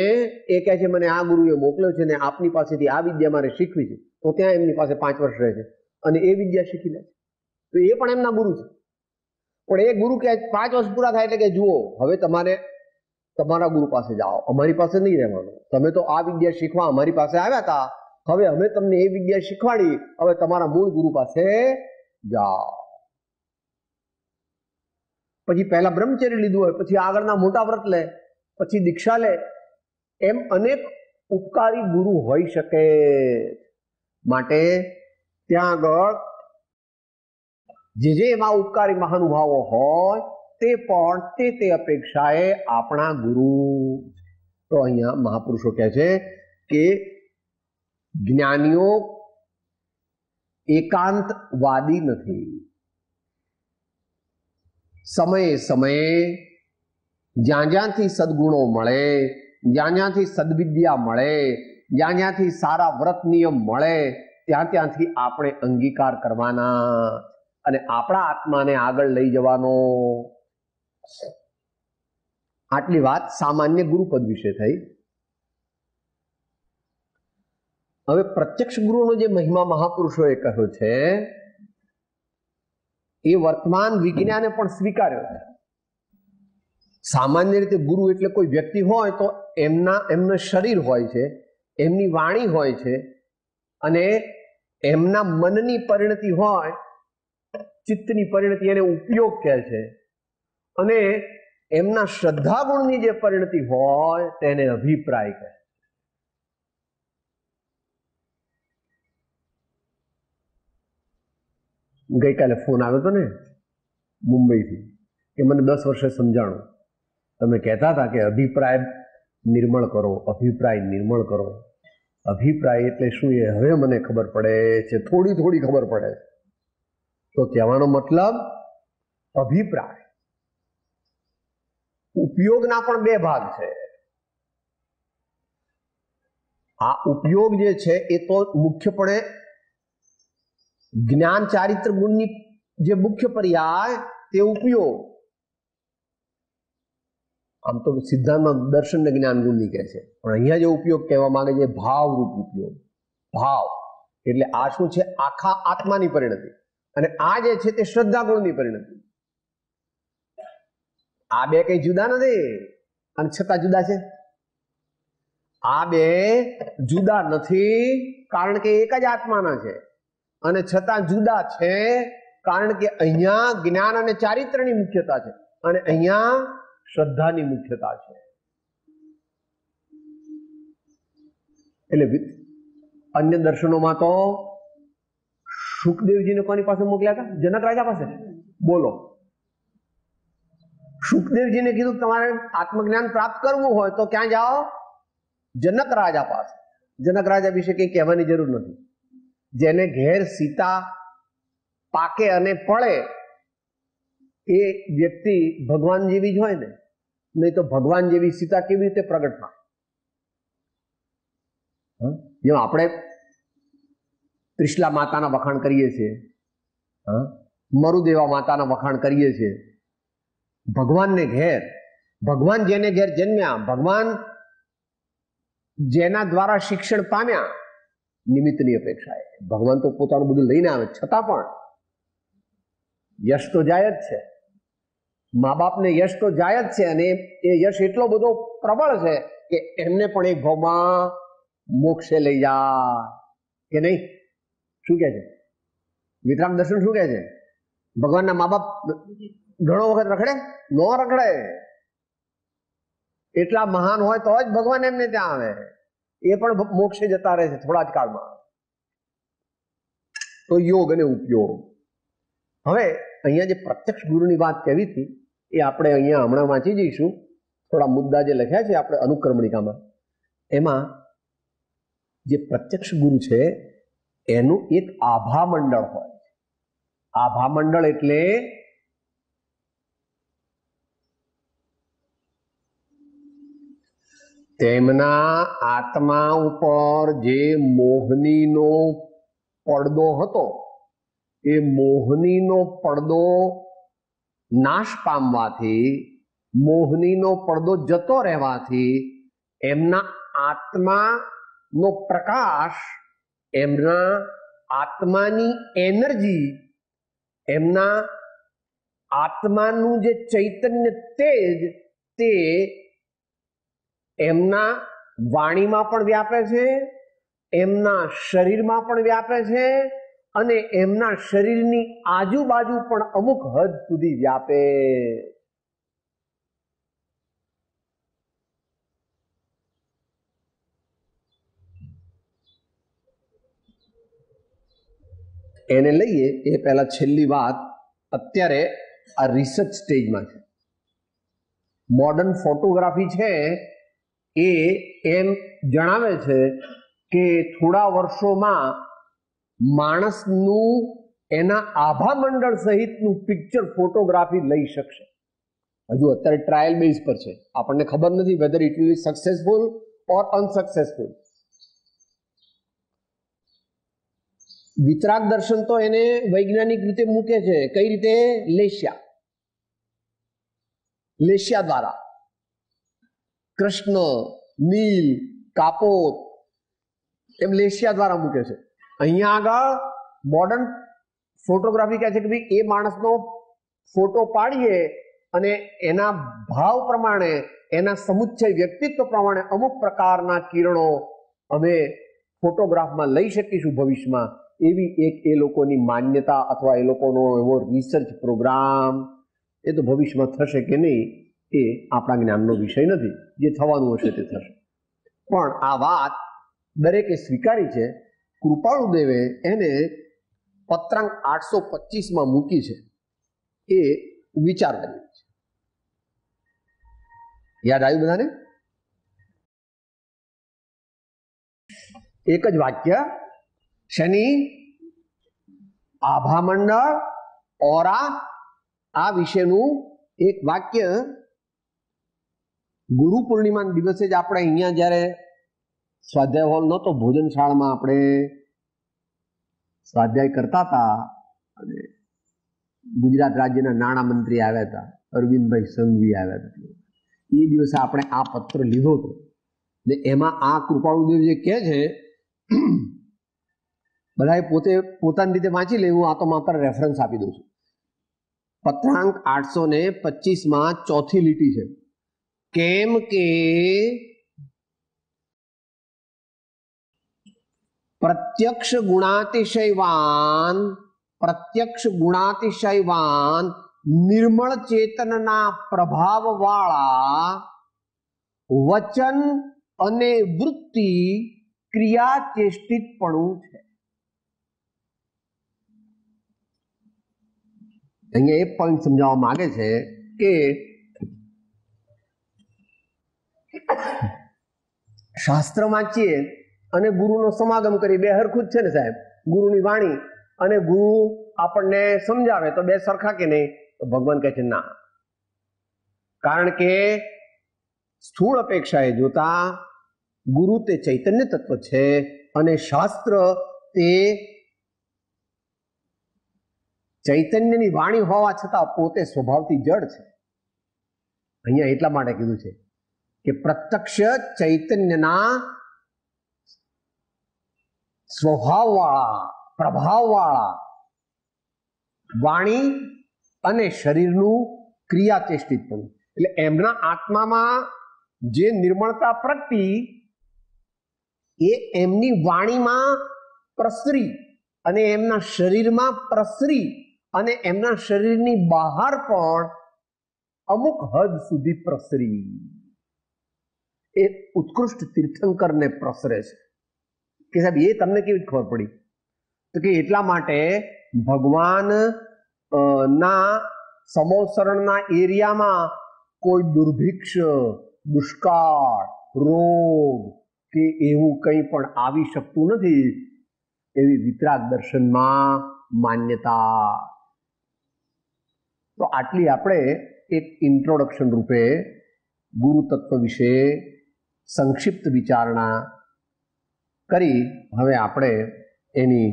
એ કહે છે મને આ ગુરુએ મોકલ્યો છે ને આપની પાસેથી આ વિદ્યા મારે શીખવી છે. તો ત્યાં એમની પાસે 5 વર્ષ રહે છે અને એ વિદ્યા શીખી લે છે. તો એ પણ એમના ગુરુ છે. પણ એ ગુરુ કે 5 વર્ષ પૂરા થાય એટલે કે જુઓ હવે તમારે તમારા ગુરુ પાસે જાઓ, અમારી પાસે નહીં રહેવાનું. તમે તો આ વિદ્યા શીખવા અમારી પાસે આવ્યા હતા, હવે અમે તમને એ વિદ્યા શીખવાડી, હવે તમારા મૂળ ગુરુ પાસે જાઓ. પછી પહેલા બ્રહ્મચર્ય લીધું હોય, પછી આગળના મોટા વ્રત લે, પછી દીક્ષા લે. એમ અનેક ઉપકારી ગુરુ હોઈ શકે. માટે ત્યાં આગળ જે એમાં ઉપકારી મહાનુભાવો હોય તે પણ તે અપેક્ષાએ આપણા ગુરુ. તો અહીંયા મહાપુરુષો કહે છે કે જ્ઞાનીઓ એકાંતવાદી નથી. સમયે સમયે જ્યાં જ્યાંથી સદગુણો મળે, જ્યાં જ્યાંથી સદવિદ્યા મળે, જ્યાં જ્યાંથી સારા વ્રત નિયમ મળે ત્યાં ત્યાંથી આપણે અંગીકાર કરવાના અને આપણા આત્માને આગળ લઈ જવાનો. આટલી વાત સામાન્ય ગુરુપદ વિશે થઈ. હવે પ્રત્યક્ષ ગુરુનો જે મહિમા મહાપુરુષોએ કહ્યો છે એ વર્તમાન વિજ્ઞાને પણ સ્વીકાર્યો છે. સામાન્ય રીતે ગુરુ એટલે કોઈ વ્યક્તિ હોય તો એમનું શરીર હોય છે, એમની વાણી હોય છે, અને એમના મનની પરિણતિ હોય, ચિત્તની પરિણતિ, એને ઉપયોગ કહે છે, અને એમના શ્રદ્ધા ગુણની જે પરિણતિ હોય તેને અભિપ્રાય કહે. ગઈકાલે ફોન આવ્યો હતો ને મુંબઈથી, કે મને 10 વર્ષે સમજાણું, તમે કહેતા હતા કે અભિપ્રાય નિર્મળ કરો, અભિપ્રાય નિર્મળ કરો. અભિપ્રાય એટલે શું એ હવે મને ખબર પડે છે, થોડી થોડી ખબર પડે. તો કહેવાનો મતલબ અભિપ્રાય, ઉપયોગના પણ 2 ભાગ છે. આ ઉપયોગ જે છે એ તો મુખ્યપણે જ્ઞાન ચારિત્ર ગુણની જે મુખ્ય પર્યાય તે ઉપયોગ. આમ તો સિદ્ધાંતમાં દર્શન ને જ્ઞાન ગુણની કહે છે, પણ અહીંયા જે ઉપયોગ કહેવા માંગે છે ભાવરૂપ ઉપયોગ. ભાવ એટલે આ શું છે? આખા આત્માની પરિણતિ. અને આ જે છે તે શ્રદ્ધા ગુણની પરિણતિ. આ 2 કઈ જુદા નથી અને છતાં જુદા છે. આ 2 જુદા નથી કારણ કે એક જ આત્માના છે, અને છતાં જુદા છે કારણ કે અહીંયા જ્ઞાન અને ચારિત્રની મુખ્યતા છે અને અહીંયા શ્રદ્ધાની મુખ્યતા છે. એટલે અન્ય દર્શનોમાં તો સુખદેવજીને કોની પાસે મોકલ્યા હતા? જનક રાજા પાસે. બોલો, સુખદેવજીને કીધું તમારે આત્મજ્ઞાન પ્રાપ્ત કરવું હોય તો ક્યાં જાઓ? જનક રાજા પાસે. જનક રાજા વિશે કઈ કહેવાની જરૂર નથી. જેને ઘેર સીતા પાકે અને પડે એ વ્યક્તિ ભગવાન જેવી જ હોય ને, નહીં તો ભગવાન જેવી સીતા કેવી રીતે પ્રગટ થાય? જેમ આપણે ત્રિશલા માતાના વખાણ કરીએ છીએ, મરુદેવા માતાના વખાણ કરીએ છીએ, ભગવાનને ઘેર, ભગવાન જેને ઘેર જન્મ્યા, ભગવાન જેના દ્વારા શિક્ષણ પામ્યા, નિમિત્તની અપેક્ષાએ ભગવાન તો પોતાનું બધું લઈને આવે, છતાં પણ યશ તો જાય જ છે. મા બાપને યશ તો જાય જ છે, અને એ યશ એટલો બધો પ્રબળ છે કે એમને પણ એક ભાવમાં મોક્ષે લઈ જાય કે નહીં? શું કહે છે વિતરાગ દર્શન? શું કહે છે? ભગવાનના મા બાપ ઘણો વખત રખડે? ન રખડે. એટલા મહાન હોય તો જ ભગવાન એમને ત્યાં આવે. એ પણ મોક્ષે જતા રહે છે થોડા જ કાળમાં. તો યોગ અને ઉપયોગ. હવે અહીંયા જે પ્રત્યક્ષ ગુરુની વાત કહેવી હતી એ આપણે અહીંયા હમણાં વાંચી જઈશું. થોડા મુદ્દા જે લખ્યા છે આપણે અનુક્રમણિકામાં, એમાં જે પ્રત્યક્ષ ગુરુ છે એનું એક આભા મંડળ હોય છે. આભા મંડળ એટલે તેમના આત્મા ઉપર જે મોહનીનો પડદો હતો, એ મોહનીનો પડદો નાશ પામવાથી, મોહનીનો પડદો જતો રહેવાથી એમના આત્માનો પ્રકાશ, એમના આત્માની એનર્જી, એમના આત્માનું જે ચૈતન્ય તેજ, તે એમના વાણીમાં પણ વ્યાપે છે, એમના શરીરમાં પણ વ્યાપે છે, અને એમના શરીરની આજુબાજુ પણ અમુક હદ સુધી વ્યાપે. એને લઈએ એ પહેલા છેલ્લી વાત, અત્યારે આ રિસર્ચ સ્ટેજમાં છે. મોડર્ન ફોટોગ્રાફી છે એ એમ જણાવે છે કે થોડા વર્ષોમાં માણસનું એના આભા મંડળ સહિતનું પિક્ચર ફોટોગ્રાફી લઈ શકશે. હજુ અત્યારે ટ્રાયલ બેઝ પર છે, આપણને ખબર નથી whether it will be successful or unsuccessful. વિતરાગ દર્શન તો એને વૈજ્ઞાનિક રીતે મૂકે છે. કઈ રીતે? લેશિયા દ્વારા. કૃષ્ણ, નીલ, કાપોત એમ લેશિયા દ્વારા મૂકે છે. અહીંયા આગળ મોડર્ન ફોટોગ્રાફી કહે છે કે ભાઈ એ માણસનો ફોટો પાડીએ અને એના ભાવ પ્રમાણે, એના સમુચ્ચય વ્યક્તિત્વ પ્રમાણે અમુક પ્રકારના કિરણો અમે ફોટોગ્રાફમાં લઈ શકીશું ભવિષ્યમાં, એવી એક એ લોકોની માન્યતા અથવા એ લોકોનો એવો રિસર્ચ પ્રોગ્રામ, એ તો ભવિષ્યમાં થશે કે નહીં એ આપણા જ્ઞાનનો વિષય નથી. જે થવાનું હશે તે થશે. પણ આ વાત દરેકે સ્વીકારી છે. કૃપાળુદેવે એને પત્રાંક 825માં મૂકી છે. એ વિચાર કર્યો છે. યાદ આવ્યું બધાને? એક જ વાક્ય, શનિ, આભામંડળ, ઓરા, આ વિશેનું એક વાક્ય. ગુરુ પૂર્ણિમાના દિવસે જ આપણે અહીંયા જ્યારે સ્વાધ્યાય હોલ નહોતો, ભોજનશાળામાં આપણે સ્વાધ્યાય કરતા હતા અને ગુજરાત રાજ્યના નાણામંત્રી આવ્યા હતા, અરવિંદભાઈ સંઘવી આવ્યા હતા. એ દિવસે આપણે આ પત્ર લીધો હતો ને એમાં આ કૃપાળુદેવ જે કહે છે, બધાએ પોતે પોતાની રીતે વાંચી લેવું. આ તો માત્ર રેફરન્સ આપી દઉં છું. પત્રાંક 825માં ચોથી લીટી છે. કેમ કે પ્રત્યક્ષ ગુણાતિશયવાન નિર્મળ ચેતનના પ્રભાવ વાળા વચન અને વૃત્તિ ક્રિયા ચેષ્ટિતપણું છે. અહીંયા એક પોઈન્ટ સમજાવવા માંગે છે કે શાસ્ત્ર વાંચીએ અને ગુરુનો સમાગમ કરી, બે હરખું જ છે ને સાહેબ? ગુરુની વાણી અને ગુરુ આપણને સમજાવે તો બે સરખા કે નહીં? તો ભગવાન કહે છે ના. કારણ કે સ્થૂળ અપેક્ષાએ જોતા ગુરુ તે ચૈતન્ય તત્વ છે અને શાસ્ત્ર તે ચૈતન્યની વાણી હોવા છતાં પોતે સ્વભાવથી જડ છે. અહીંયા એટલા માટે કીધું છે કે પ્રત્યક્ષ ચૈતન્યના સ્વભાવવાળા, પ્રભાવવાળા વાણી અને શરીરનું ક્રિયાચેષ્ટિત પણ, એટલે એમના આત્મામાં જે નિર્મળતા પ્રગટી એ એમની વાણીમાં પ્રસરી અને એમના શરીરમાં પ્રસરી અને એમના શરીરની બહાર પણ અમુક હદ સુધી પ્રસરી. એ ઉત્કૃષ્ટ તીર્થંકરને પ્રસરે છે. કે સાહેબ એ તમને કેવી ખબર પડી? તો કે એટલા માટે ભગવાન ના સમોસરણના એરિયામાં કોઈ દુર્ભિક્ષ, દુષ્કાળ, રોગ કે એવું કંઈ પણ આવી શકતું નથી, એવી વિતરાગ દર્શનમાં માન્યતા. તો આટલી આપણે એક ઇન્ટ્રોડક્શન રૂપે ગુરુ તત્વ વિશે સંક્ષિપ્ત વિચારણા કરી. હવે આપણે એની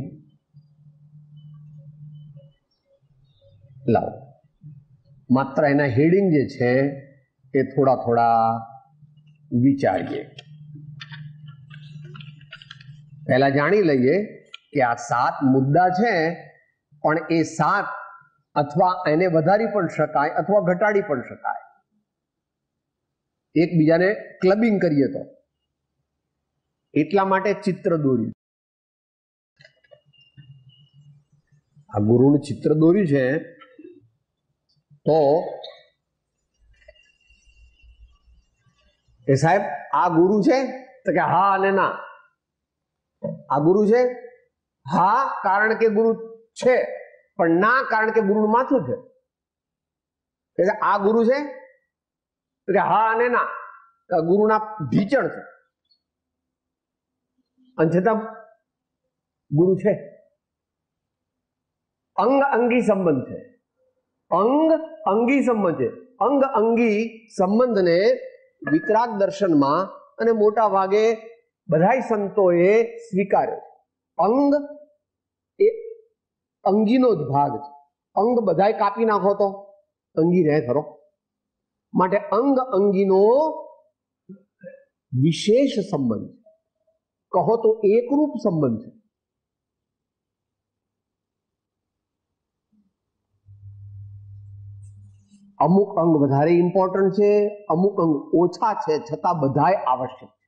માત્ર એના હેડિંગ જે છે એ થોડા થોડા વિચારીએ. પહેલા જાણી લઈએ કે આ 7 મુદ્દા છે, પણ એ 7 અથવા એને વધારી પણ શકાય અથવા ઘટાડી પણ શકાય. એકબીજાને ક્લબિંગ કરીએ તો. એટલા માટે ચિત્ર દોર્યું. આ ગુરુનું ચિત્ર દોર્યું છે. તો એ સાહેબ આ ગુરુ છે? તો કે હા અને ના. આ ગુરુ છે? હા, કારણ કે ગુરુ છે, પણ ના કારણ કે ગુરુનું માથું છે. એટલે આ ગુરુ છે? તો કે હા અને ના, ગુરુના ઢીચણ છે અને છતાં ગુરુ છે. અંગ અંગી સંબંધ છે. અંગ અંગી સંબંધ છે. અંગ અંગી સંબંધને વિતરાગ દર્શનમાં અને મોટા ભાગે બધાય સંતોએ સ્વીકાર્યો. અંગ એ અંગીનો જ ભાગ છે. અંગ બધાય કાપી નાખો તો અંગી રહે ખરો? માટે અંગ અંગીનો વિશેષ સંબંધ, કહો તો એકરૂપ સંબંધ છે. અમુક અંગ વધારે ઇમ્પોર્ટન્ટ છે, અમુક અંગ ઓછા છે, છતાં બધાય આવશ્યક છે.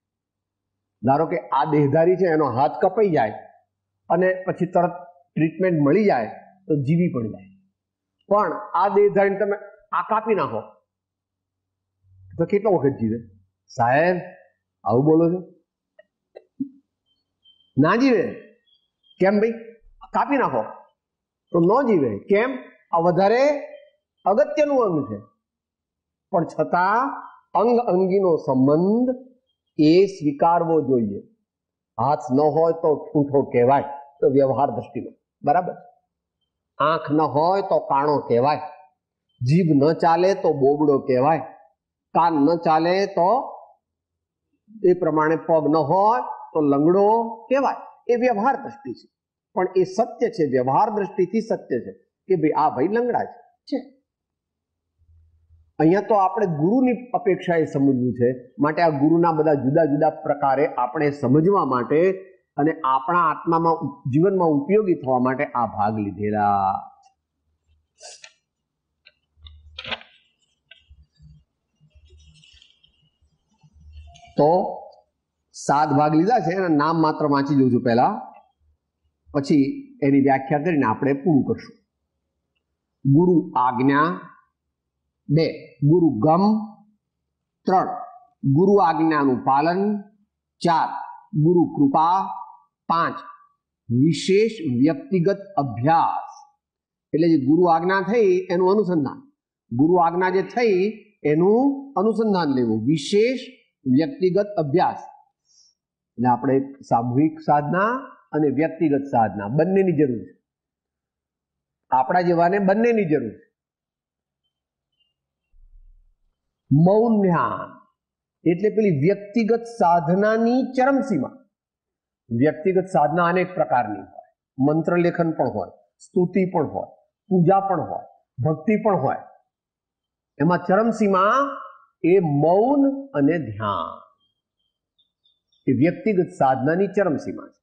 ધારો કે આ દેહધારી છે, એનો હાથ કપાઈ જાય અને પછી તરત ટ્રીટમેન્ટ મળી જાય તો જીવી પણ જાય. પણ આ દેહધારીને તમે આ કાપી નાખો તો કેટલો વખત જીવે? સાહેબ આવું બોલો છો? ના જીવે. કેમ ભાઈ? કાપી નાખો તો ન જીવે. કેમ? આ વધારે અગત્યનું અંગ છે. પણ છતાં અંગ અંગીનો સંબંધ એ સ્વીકારવો જોઈએ. હાથ ન હોય તો ઠૂંઠો કહેવાય, તો વ્યવહાર દ્રષ્ટિમાં બરાબર. આંખ ન હોય તો કાણો કહેવાય, જીભ ન ચાલે તો બોબડો કહેવાય, કાન ન ચાલે તો એ પ્રમાણે પગ ન હોય તો લંગડો કહેવાય. એ વ્યવહાર દ્રષ્ટિ છે. પણ એ સત્ય છે, વ્યવહાર દ્રષ્ટિથી સત્ય છે કે ભાઈ આ ભાઈ લંગડા છે. અહીંયા તો આપણે ગુરુની અપેક્ષાએ સમજવું છે. માટે આ ગુરુના બધા જુદા જુદા પ્રકારે આપણે સમજવા માટે અને આપણા આત્મામાં જીવનમાં ઉપયોગી થવા માટે આ ભાગ લીધેલા. તો 7 ભાગ લીધા છે, એના નામ માત્ર વાંચી દઉં છું પહેલા, પછી એની વ્યાખ્યા કરીને આપણે પૂરું કરશું. ગુરુ આજ્ઞા, 2 ગુરુ ગમ, 3 ગુરુ આજ્ઞાનું પાલન, 4 ગુરુ કૃપા, 5 વિશેષ વ્યક્તિગત અભ્યાસ. એટલે જે ગુરુ આજ્ઞા થઈ એનું અનુસંધાન, ગુરુ આજ્ઞા જે થઈ એનું અનુસંધાન લેવું. વિશેષ વ્યક્તિગત અભ્યાસ એટલે આપણે સામૂહિક સાધના અને વ્યક્તિગત સાધના બંનેની જરૂર છે. આપણા જેવાને બંનેની જરૂર છે. મૌન ધ્યાન એટલે પેલી વ્યક્તિગત સાધનાની ચરમસીમા. વ્યક્તિગત સાધના અનેક પ્રકારની હોય, મંત્ર લેખન પણ હોય, સ્તુતિ પણ હોય, પૂજા પણ હોય, ભક્તિ પણ હોય. એમાં ચરમસીમા એ મૌન અને ધ્યાન, એ વ્યક્તિગત સાધનાની ચરમસીમા છે.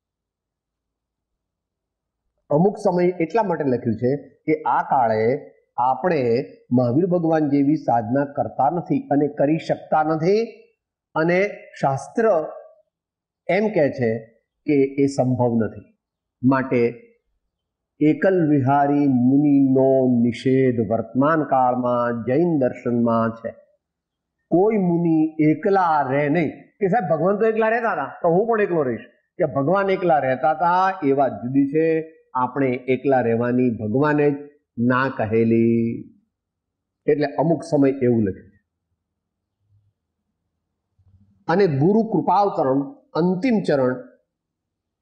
અમુક સમય એટલા માટે લખ્યું છે કે આ કાળે આપણે મહાવીર ભગવાન જેવી સાધના કરતા નથી અને કરી શકતા નથી, અને શાસ્ત્ર એમ કહે છે કે એ સંભવ નથી. માટે એકલ વિહારી મુનિનો નિષેધ વર્તમાન કાળમાં જૈન દર્શનમાં છે. કોઈ મુનિ એકલા રહે નહીં. કે સાહેબ ભગવાન તો એકલા રહેતા હતા તો હું પણ એકલો રહીશ, કે ભગવાન એકલા રહેતા હતા એ વાત જુદી છે. આપણે એકલા રહેવાની ભગવાને જ ના કહેલી. એટલે અમુક સમય એવું લખ્યું છે. અને ગુરુ કૃપાવતરણ અંતિમ ચરણ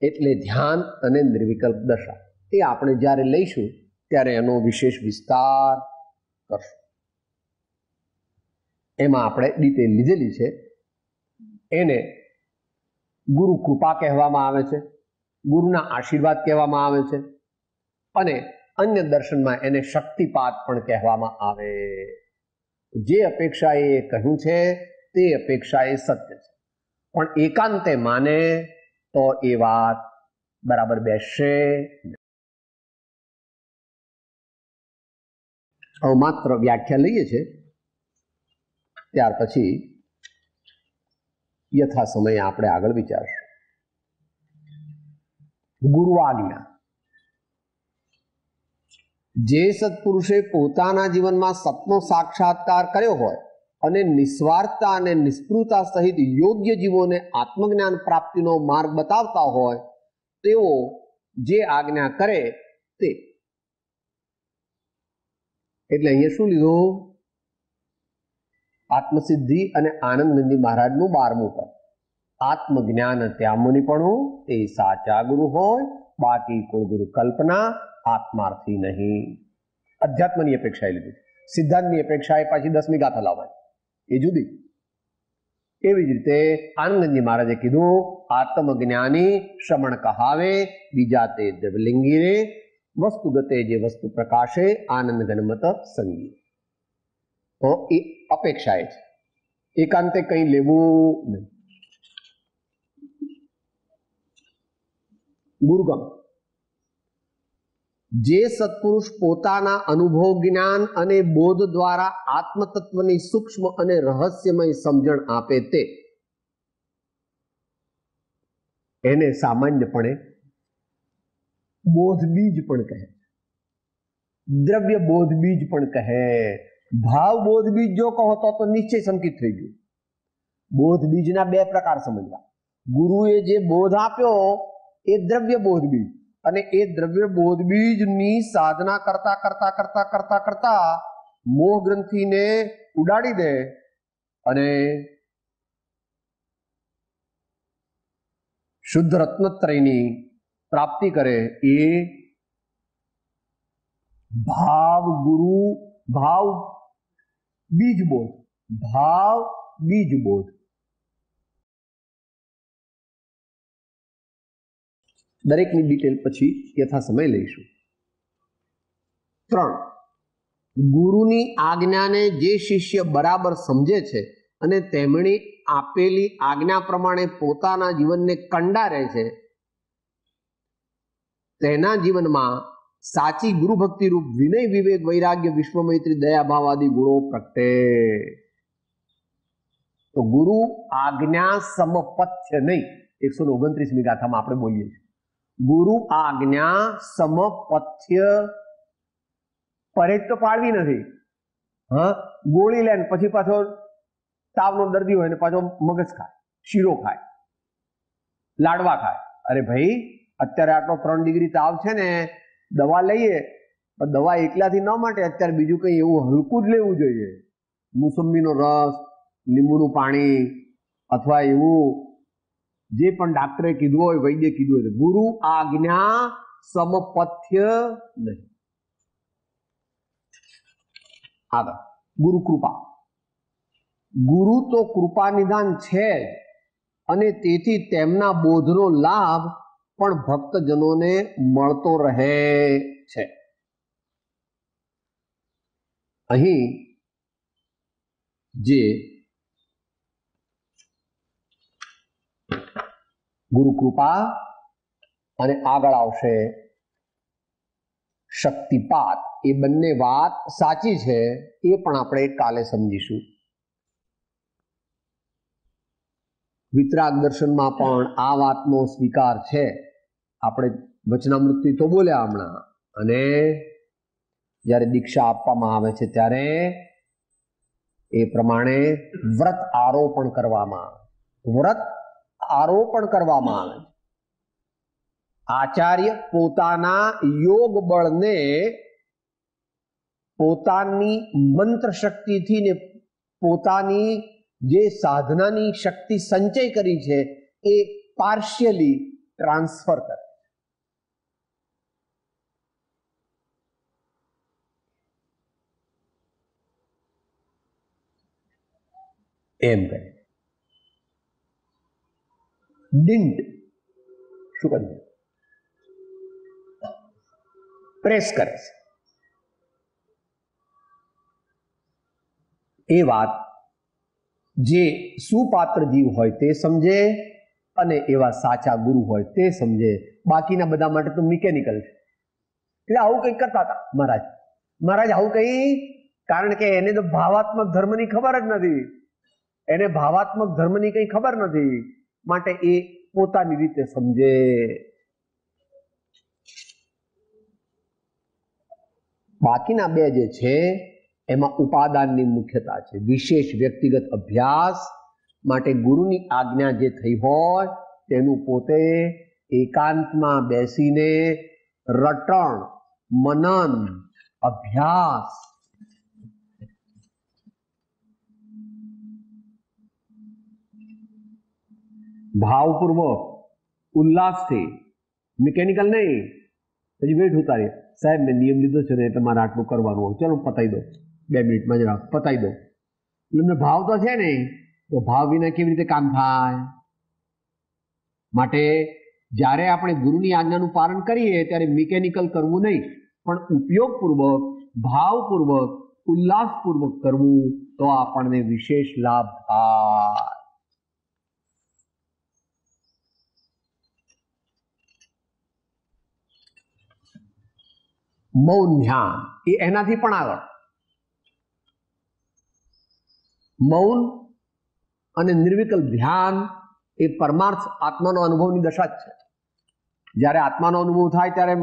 એટલે ધ્યાન અને નિર્વિકલ્પ દશા. એ આપણે જ્યારે લઈશું ત્યારે એનો વિશેષ વિસ્તાર કરશું. એમાં આપણે ડિટેલ લીધેલી છે. એને ગુરુ કૃપા કહેવામાં આવે છે, ગુરુના આશીર્વાદ કહેવામાં આવે છે, અને અન્ય દર્શનમાં એને શક્તિપાત પણ કહેવામાં આવે. જે અપેક્ષા એ કહ્યું છે તે અપેક્ષા એ સત્ય છે. પણ એકાંતે માને તો એ વાત બરાબર બેસશે. હવે માત્ર વ્યાખ્યા લઈએ છે, ત્યાર પછી યથા સમયે આપણે આગળ વિચારશું. ગુરુ આજ્ઞા. જે સત્પુરુષે પોતાના જીવનમાં સતનો સાક્ષાત્કાર કર્યો હોય અને નિસ્વાર્થતા અને નિસ્પૃહતા સહિત યોગ્ય જીવોને આત્મજ્ઞાન પ્રાપ્તિનો માર્ગ બતાવતા હોય તેઓ જે આજ્ઞા કરે તે. એટલે અહીંયા શું લીધું? આત્મસિદ્ધિ અને આનંદનંદી મહારાજનું 12મું પદ. આત્મજ્ઞાન ત્યાં મુનિપણું તે સાચા ગુરુ હોય, બાકી કોઈ ગુરુ કલ્પના, આત્માર્થી નહીં. અધ્યાત્મની અપેક્ષાએ લીધું. સિદ્ધાંતની અપેક્ષાએ પાછી 10મી ગાથા લાવવાની, એ જુદી. એવી જ રીતે આનંદજી મહારાજે કીધું આત્મજ્ઞાની શ્રમણ કહાવે, બીજા તે દ્રવલિંગી રે, વસ્તુગતે જે વસ્તુ પ્રકાશે, આનંદ ગણમત સંગી. તો એ અપેક્ષાએ છે, એકાંતે કંઈ લેવું નહીં. ગુરુગમ. જે સત્પુરુષ પોતાના અનુભવ જ્ઞાન અને બોધ દ્વારા આત્મતત્વની સૂક્ષ્મ અને રહસ્યમય સમજણ આપે તે એને સામાન્યપણે બોધ બીજ પણ કહે, દ્રવ્ય બોધ બીજ પણ કહે. ભાવ બોધ બીજ જો કહો તો નિશ્ચય સંકિત થઈ ગયું. બોધ બીજના બે પ્રકાર સમજવા. ગુરુએ જે બોધ આપ્યો એ દ્રવ્ય બોધ બીજ, અને એ દ્રવ્ય બોધ બીજની સાધના કરતા કરતા કરતા કરતા કરતા મોહ ગ્રંથિને ઉડાડી દે અને શુદ્ધ રત્નત્રયની પ્રાપ્તિ કરે એ ભાવ ગુરુ ભાવ બીજ બોધ, ભાવ બીજ બોધ. દરેકની ડિટેલ પછી યથા સમય લઈશું. 3. ગુરુની આજ્ઞાને જે શિષ્ય બરાબર સમજે છે અને તેમની આપેલી આજ્ઞા પ્રમાણે પોતાના જીવનને કંડારે છે, તેના જીવનમાં સાચી ગુરુ ભક્તિ રૂપ વિનય વિવેક વૈરાગ્ય વિશ્વમૈત્રી દયાભાવ આદિ ગુણો પ્રગટે. તો ગુરુ આજ્ઞા સમપથ્ય નહીં, 129મી ગાથામાં આપણે બોલીએ છીએ ગુરુ આજ્ઞા સમપથ્ય. પરેજ તો પાડવી નથી. ગોળી લે પછી પાછો તાવનો દર્દી હોય ને પાછો મગજ ખાય, શીરો ખાય, લાડવા ખાય. અરે ભાઈ, અત્યારે આટલો 3 ડિગ્રી તાવ છે ને, દવા લઈએ પણ દવા એકલાથી ન માટે અત્યારે બીજું કંઈ એવું હલકું જ લેવું જોઈએ. મોસંબીનો રસ, લીંબુનું પાણી, અથવા એવું જે પણ ડાક્ટરે કીધું હોય, વૈદ્ય કીધું હોય. ગુરુ આજ્ઞા સમપથ્ય નહીં. આગળ ગુરુ કૃપા. ગુરુ તો કૃપા નિદાન છે જ, અને તેથી તેમના બોધનો લાભ પણ ભક્તજનોને મળતો રહે છે. અહીં જે ગુરુ કૃપા અને આગળ આવશે શક્તિપાત, એ બંને વાત સાચી છે, એ પણ આપણે કાલે સમજીશું. વિતરાગ દર્શનમાં પણ આ વાતનો સ્વીકાર છે. આપણે વચનામૃતથી તો બોલ્યા હમણાં, અને જ્યારે દીક્ષા આપવામાં આવે છે ત્યારે એ પ્રમાણે વ્રત આરોપણ કરવામાં આવે. આચાર્ય પોતાના યોગ બળને પોતાની મંત્ર શક્તિથી ને પોતાની જે સાધનાની શક્તિ સંચય કરી છે એ પાર્શિયલી ટ્રાન્સફર કરે એમ કહે. ડિન્ટ શું કરે? પ્રેસ કરે છે. એ વાત જે સુપાત્ર જીવ હોય તે સમજે, અને એવા સાચા ગુરુ હોય તે સમજે. બાકીના બધા માટે તો મિકેનિકલ છે. એટલે આવું કંઈક કરતા હતા મહારાજ આવું કંઈ, કારણ કે એને તો ભાવાત્મક ધર્મની ખબર જ નથી. એને ભાવાત્મક ધર્મની કંઈ ખબર નથી, માટે એ પોતાની રીતે સમજે. બાકીના બે જે છે એમાં ઉપાદાનની મુખ્યતા છે. વિશેષ વ્યક્તિગત અભ્યાસ માટે ગુરુની આજ્ઞા જે થઈ હોય તેનું પોતે એકાંતમાં બેસીને રટણ, મનન, અભ્યાસ, ભાવપૂર્વક, ઉલ્લાસથી, મિકેનિકલ નહીં. પછી વેઠ ઉતારીએ, સાહેબ મેં નિયમ લીધો છે ને તમારે આટલું કરવાનું હોય, ચલો પતાવી દો, 2 મિનિટમાં જરા પતાવી દો. એટલે ભાવ તો છે ને, તો ભાવ વિના કેવી રીતે કામ થાય? માટે જ્યારે આપણે ગુરુની આજ્ઞાનું પાલન કરીએ ત્યારે મિકેનિકલ કરવું નહીં, પણ ઉપયોગપૂર્વક, ભાવપૂર્વક, ઉલ્લાસપૂર્વક કરવું, તો આપણને વિશેષ લાભ થાય. મૌન ધ્યાન એ એનાથી પણ આગળ. મૌન અને નિર્વિકલ્પ ધ્યાન એ પરમાર્થ આત્માનો અનુભવની દશા જ છે. જ્યારે આત્માનો અનુભવ થાય ત્યારે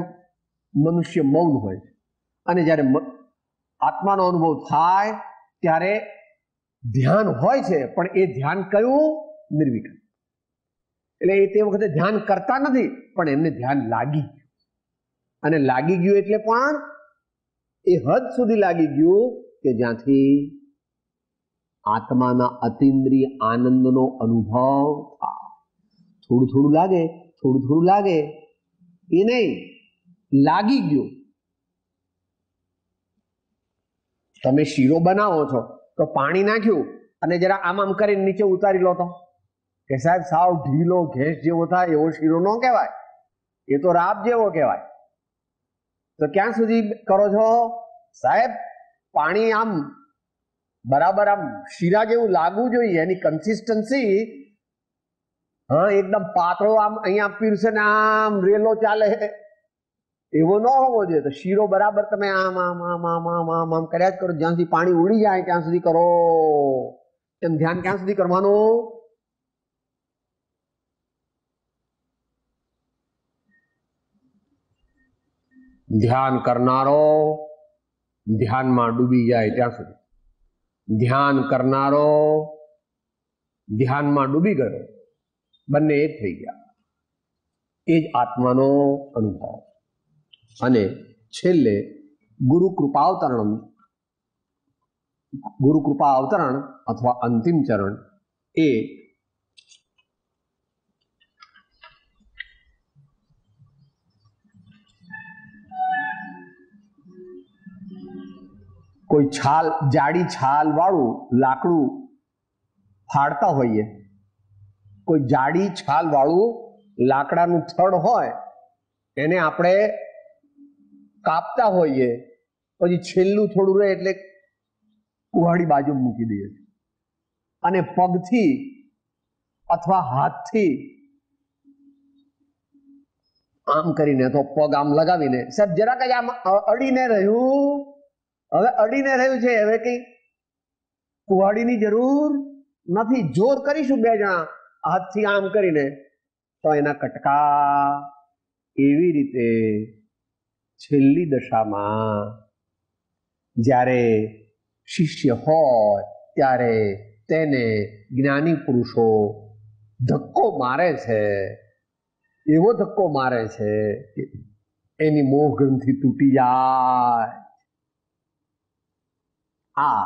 મનુષ્ય મૌન હોય છે, અને જ્યારે આત્માનો અનુભવ થાય ત્યારે ધ્યાન હોય છે, પણ એ ધ્યાન કયું? નિર્વિકલ્પ. એટલે એ તે વખતે ધ્યાન કરતા નથી, પણ એમને ધ્યાન લાગી ગયું, અને લાગી ગયું એટલે પણ એ હદ સુધી લાગી ગયું કે જ્યાંથી આત્માના અતિન્દ્રિય આનંદનો અનુભવ થાય. થોડું થોડું લાગે, થોડું થોડું લાગે એ નહીં, લાગી ગયું. તમે શીરો બનાવો છો તો પાણી નાખ્યું અને જરા આમ આમ કરીને નીચે ઉતારી લો તો કે સાહેબ સાવ ઢીલો ઘેસ જેવો થાય એવો શીરો ન કહેવાય, એ તો રાબ જેવો કહેવાય. તો ક્યાં સુધી કરો છો? સાહેબ પાણી આમ બરાબર આમ શીરા જેવું લાગવું જોઈએ, એની કન્સિસ્ટન્સી. હા, એકદમ પાતળો આમ અહીંયા પીરસે ને આમ રેલો ચાલે એવો ન હોવો જોઈએ. તો શીરો બરાબર તમે આમ આમ આમ આમ આમ આમ આમ કર્યા જ કરો, જ્યાં સુધી પાણી ઉડી જાય ત્યાં સુધી કરો. એમ ધ્યાન ક્યાં સુધી કરવાનું? ધ્યાન કરનારો ધ્યાનમાં ડૂબી જાય ત્યાં સુધી. ધ્યાન કરનારો ધ્યાનમાં ડૂબી ગયો, બંને એક થઈ ગયા. એ જ આત્માનો અનુભવ. અને છેલ્લે ગુરુ કૃપા અવતરણ અથવા અંતિમ ચરણ એ કોઈ છાલ, જાડી છાલ વાળું લાકડું ફાડતા હોઈએ, કોઈ જાડી છાલ વાળું લાકડાનું થડ હોય એને આપણે કાપતા હોઈએ, પછી છેલ્લું થોડું રહે એટલે કુહાડી બાજુ મૂકી દઈએ અને પગથી અથવા હાથથી આમ કરીને તો પગ આમ લગાવીને સાહેબ જરાક જ આમ અડીને રહ્યું, હવે અડીને રહ્યું છે, હવે કઈ કુહાડીની જરૂર નથી. જોર કરીશું બે જણા હાથથી આમ કરીને તો એના કટકા. એવી રીતે છેલ્લી દશામાં જ્યારે શિષ્ય હોય ત્યારે તેને જ્ઞાની પુરુષો ધક્કો મારે છે, એવો ધક્કો મારે છે કે એની મોહ ગ્રંથિ તૂટી જાય. આ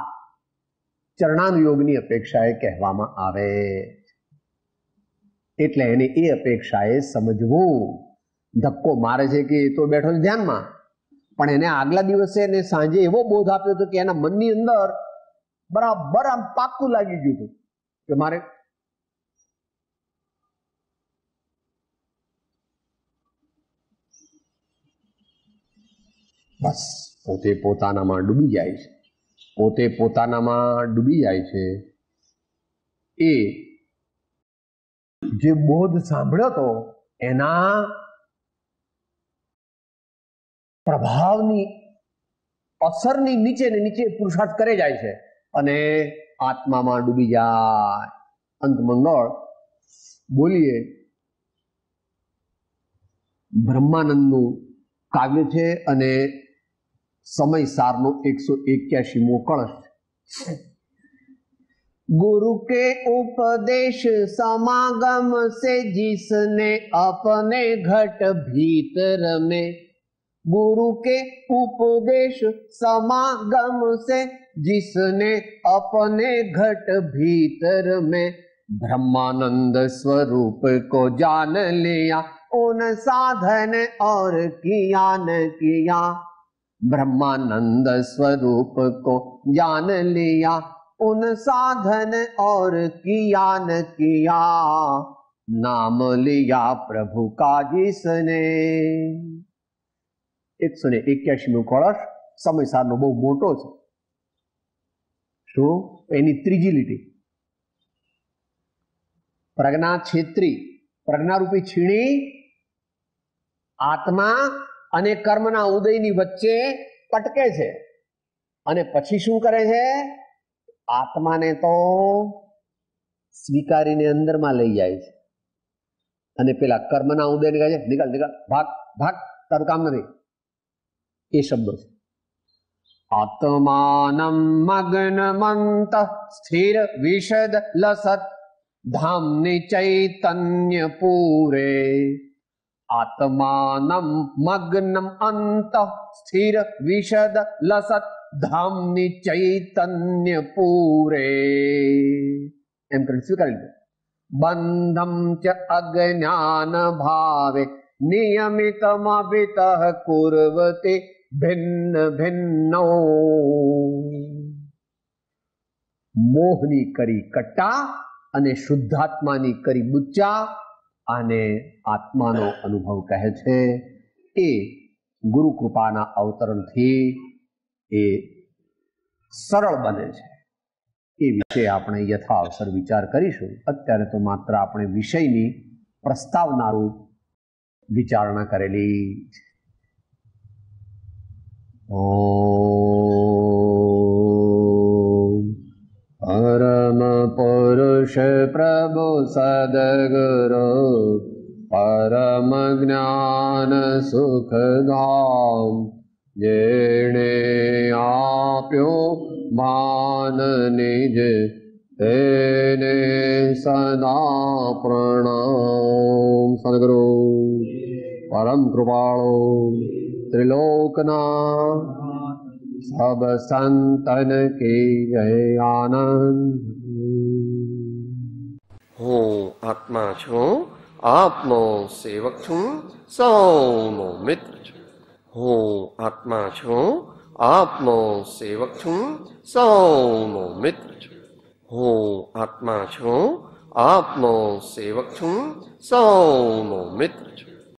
ચરણાનુયોગની અપેક્ષાએ કહેવામાં આવે. એટલે એને એ અપેક્ષાએ સમજવું. ધક્કો મારે છે કે એ તો બેઠો છે ધ્યાનમાં, પણ એને આગલા દિવસે ને સાંજે એવો બોધ આપ્યો હતો કે એના મનની અંદર બરાબર આમ પાક્કું લાગી ગયું હતું કે મારે બસ પોતે પોતાનામાં ડૂબી જાય છે. પોતે પોતાનામાં ડૂબી જાય છે. એ જે બોધ સાંભળ્યો હતો એના પ્રભાવની અસરની નીચે ને નીચે પુરુષાર્થ કરે જાય છે અને આત્મામાં ડૂબી જાય. અંત મંગળ બોલીએ બ્રહ્માનંદનું કાવ્ય છે અને સમય સારનો 181મો કળશ. गुरु के उपदेश समागम से जिसने अपने घट भीतर में, गुरु के उपदेश समागम से जिसने अपने घट भीतर में ब्रह्मानंद स्वरूप को जान लिया, उन साधन और किया न किया. ब्रह्मानंद स्वरूप को जान लिया, उन साधन और किया न किया. नाम लिया प्रभु का जिसने. 181 કળશ સમયસારનો બહુ મોટો છે. શું? એની ત્રીજી લીટી પ્રજ્ઞા છેત્રી, પ્રજ્ઞારૂપી છીણી આત્મા અને કર્મના ઉદયની વચ્ચે પટકે છે અને પછી શું કરે છે? આત્માને તો સ્વીકારીને અંદરમાં લઈ જાય છે અને પેલા કર્મના ઉદયને કહે છે નીકળ નીકળ, ભાગ ભાગ, તારું કામ નથી. એ શબ્દો છે. આત્માનમ મગ્નમંત સ્થિર વિશદ લસત ધામની ચૈતન્ય પૂરે. આત્માનમ મગ્નમ અંત સ્થિર વિશદ લસત ધામની ચૈતન્ય પૂરે. એમ કરીને સ્વીકારી લીધું. બંધમ ચ અજ્ઞાન ભાવે નિયમિતમવિતઃ કુર્વતે ભિન્ન ભિન્નો. મોહની કરી કટ્ટા અને શુદ્ધાત્માની કરી બુચ્ચા અને આત્માનો અનુભવ કહે છે. એ ગુરુ કૃપાના અવતરણથી એ સરળ બને છે. એ વિશે આપણે યથા અવસર વિચાર કરીશું. અત્યારે તો માત્ર આપણે વિષયની પ્રસ્તાવનારૂપ વિચારણા કરેલી છે. પરમ પુરુષ પ્રભુ સદગુરુ પરમ જ્ઞાન સુખધામ જેણે આપ્યો માન નિજ તેને સદા પ્રણામ. સદગુરુ પરમ કૃપાળુ ત્રિલોકના સબ સંતન કી જય. આનંદ. હું આત્મા છું, આપનો સેવક છું, સૌનો મિત્ર છું. હું આત્મા છું, આપનો સેવક છું, સૌનો મિત્ર છું. હું આત્મા છું, આપનો સેવક છું, સૌનો મિત્ર છું.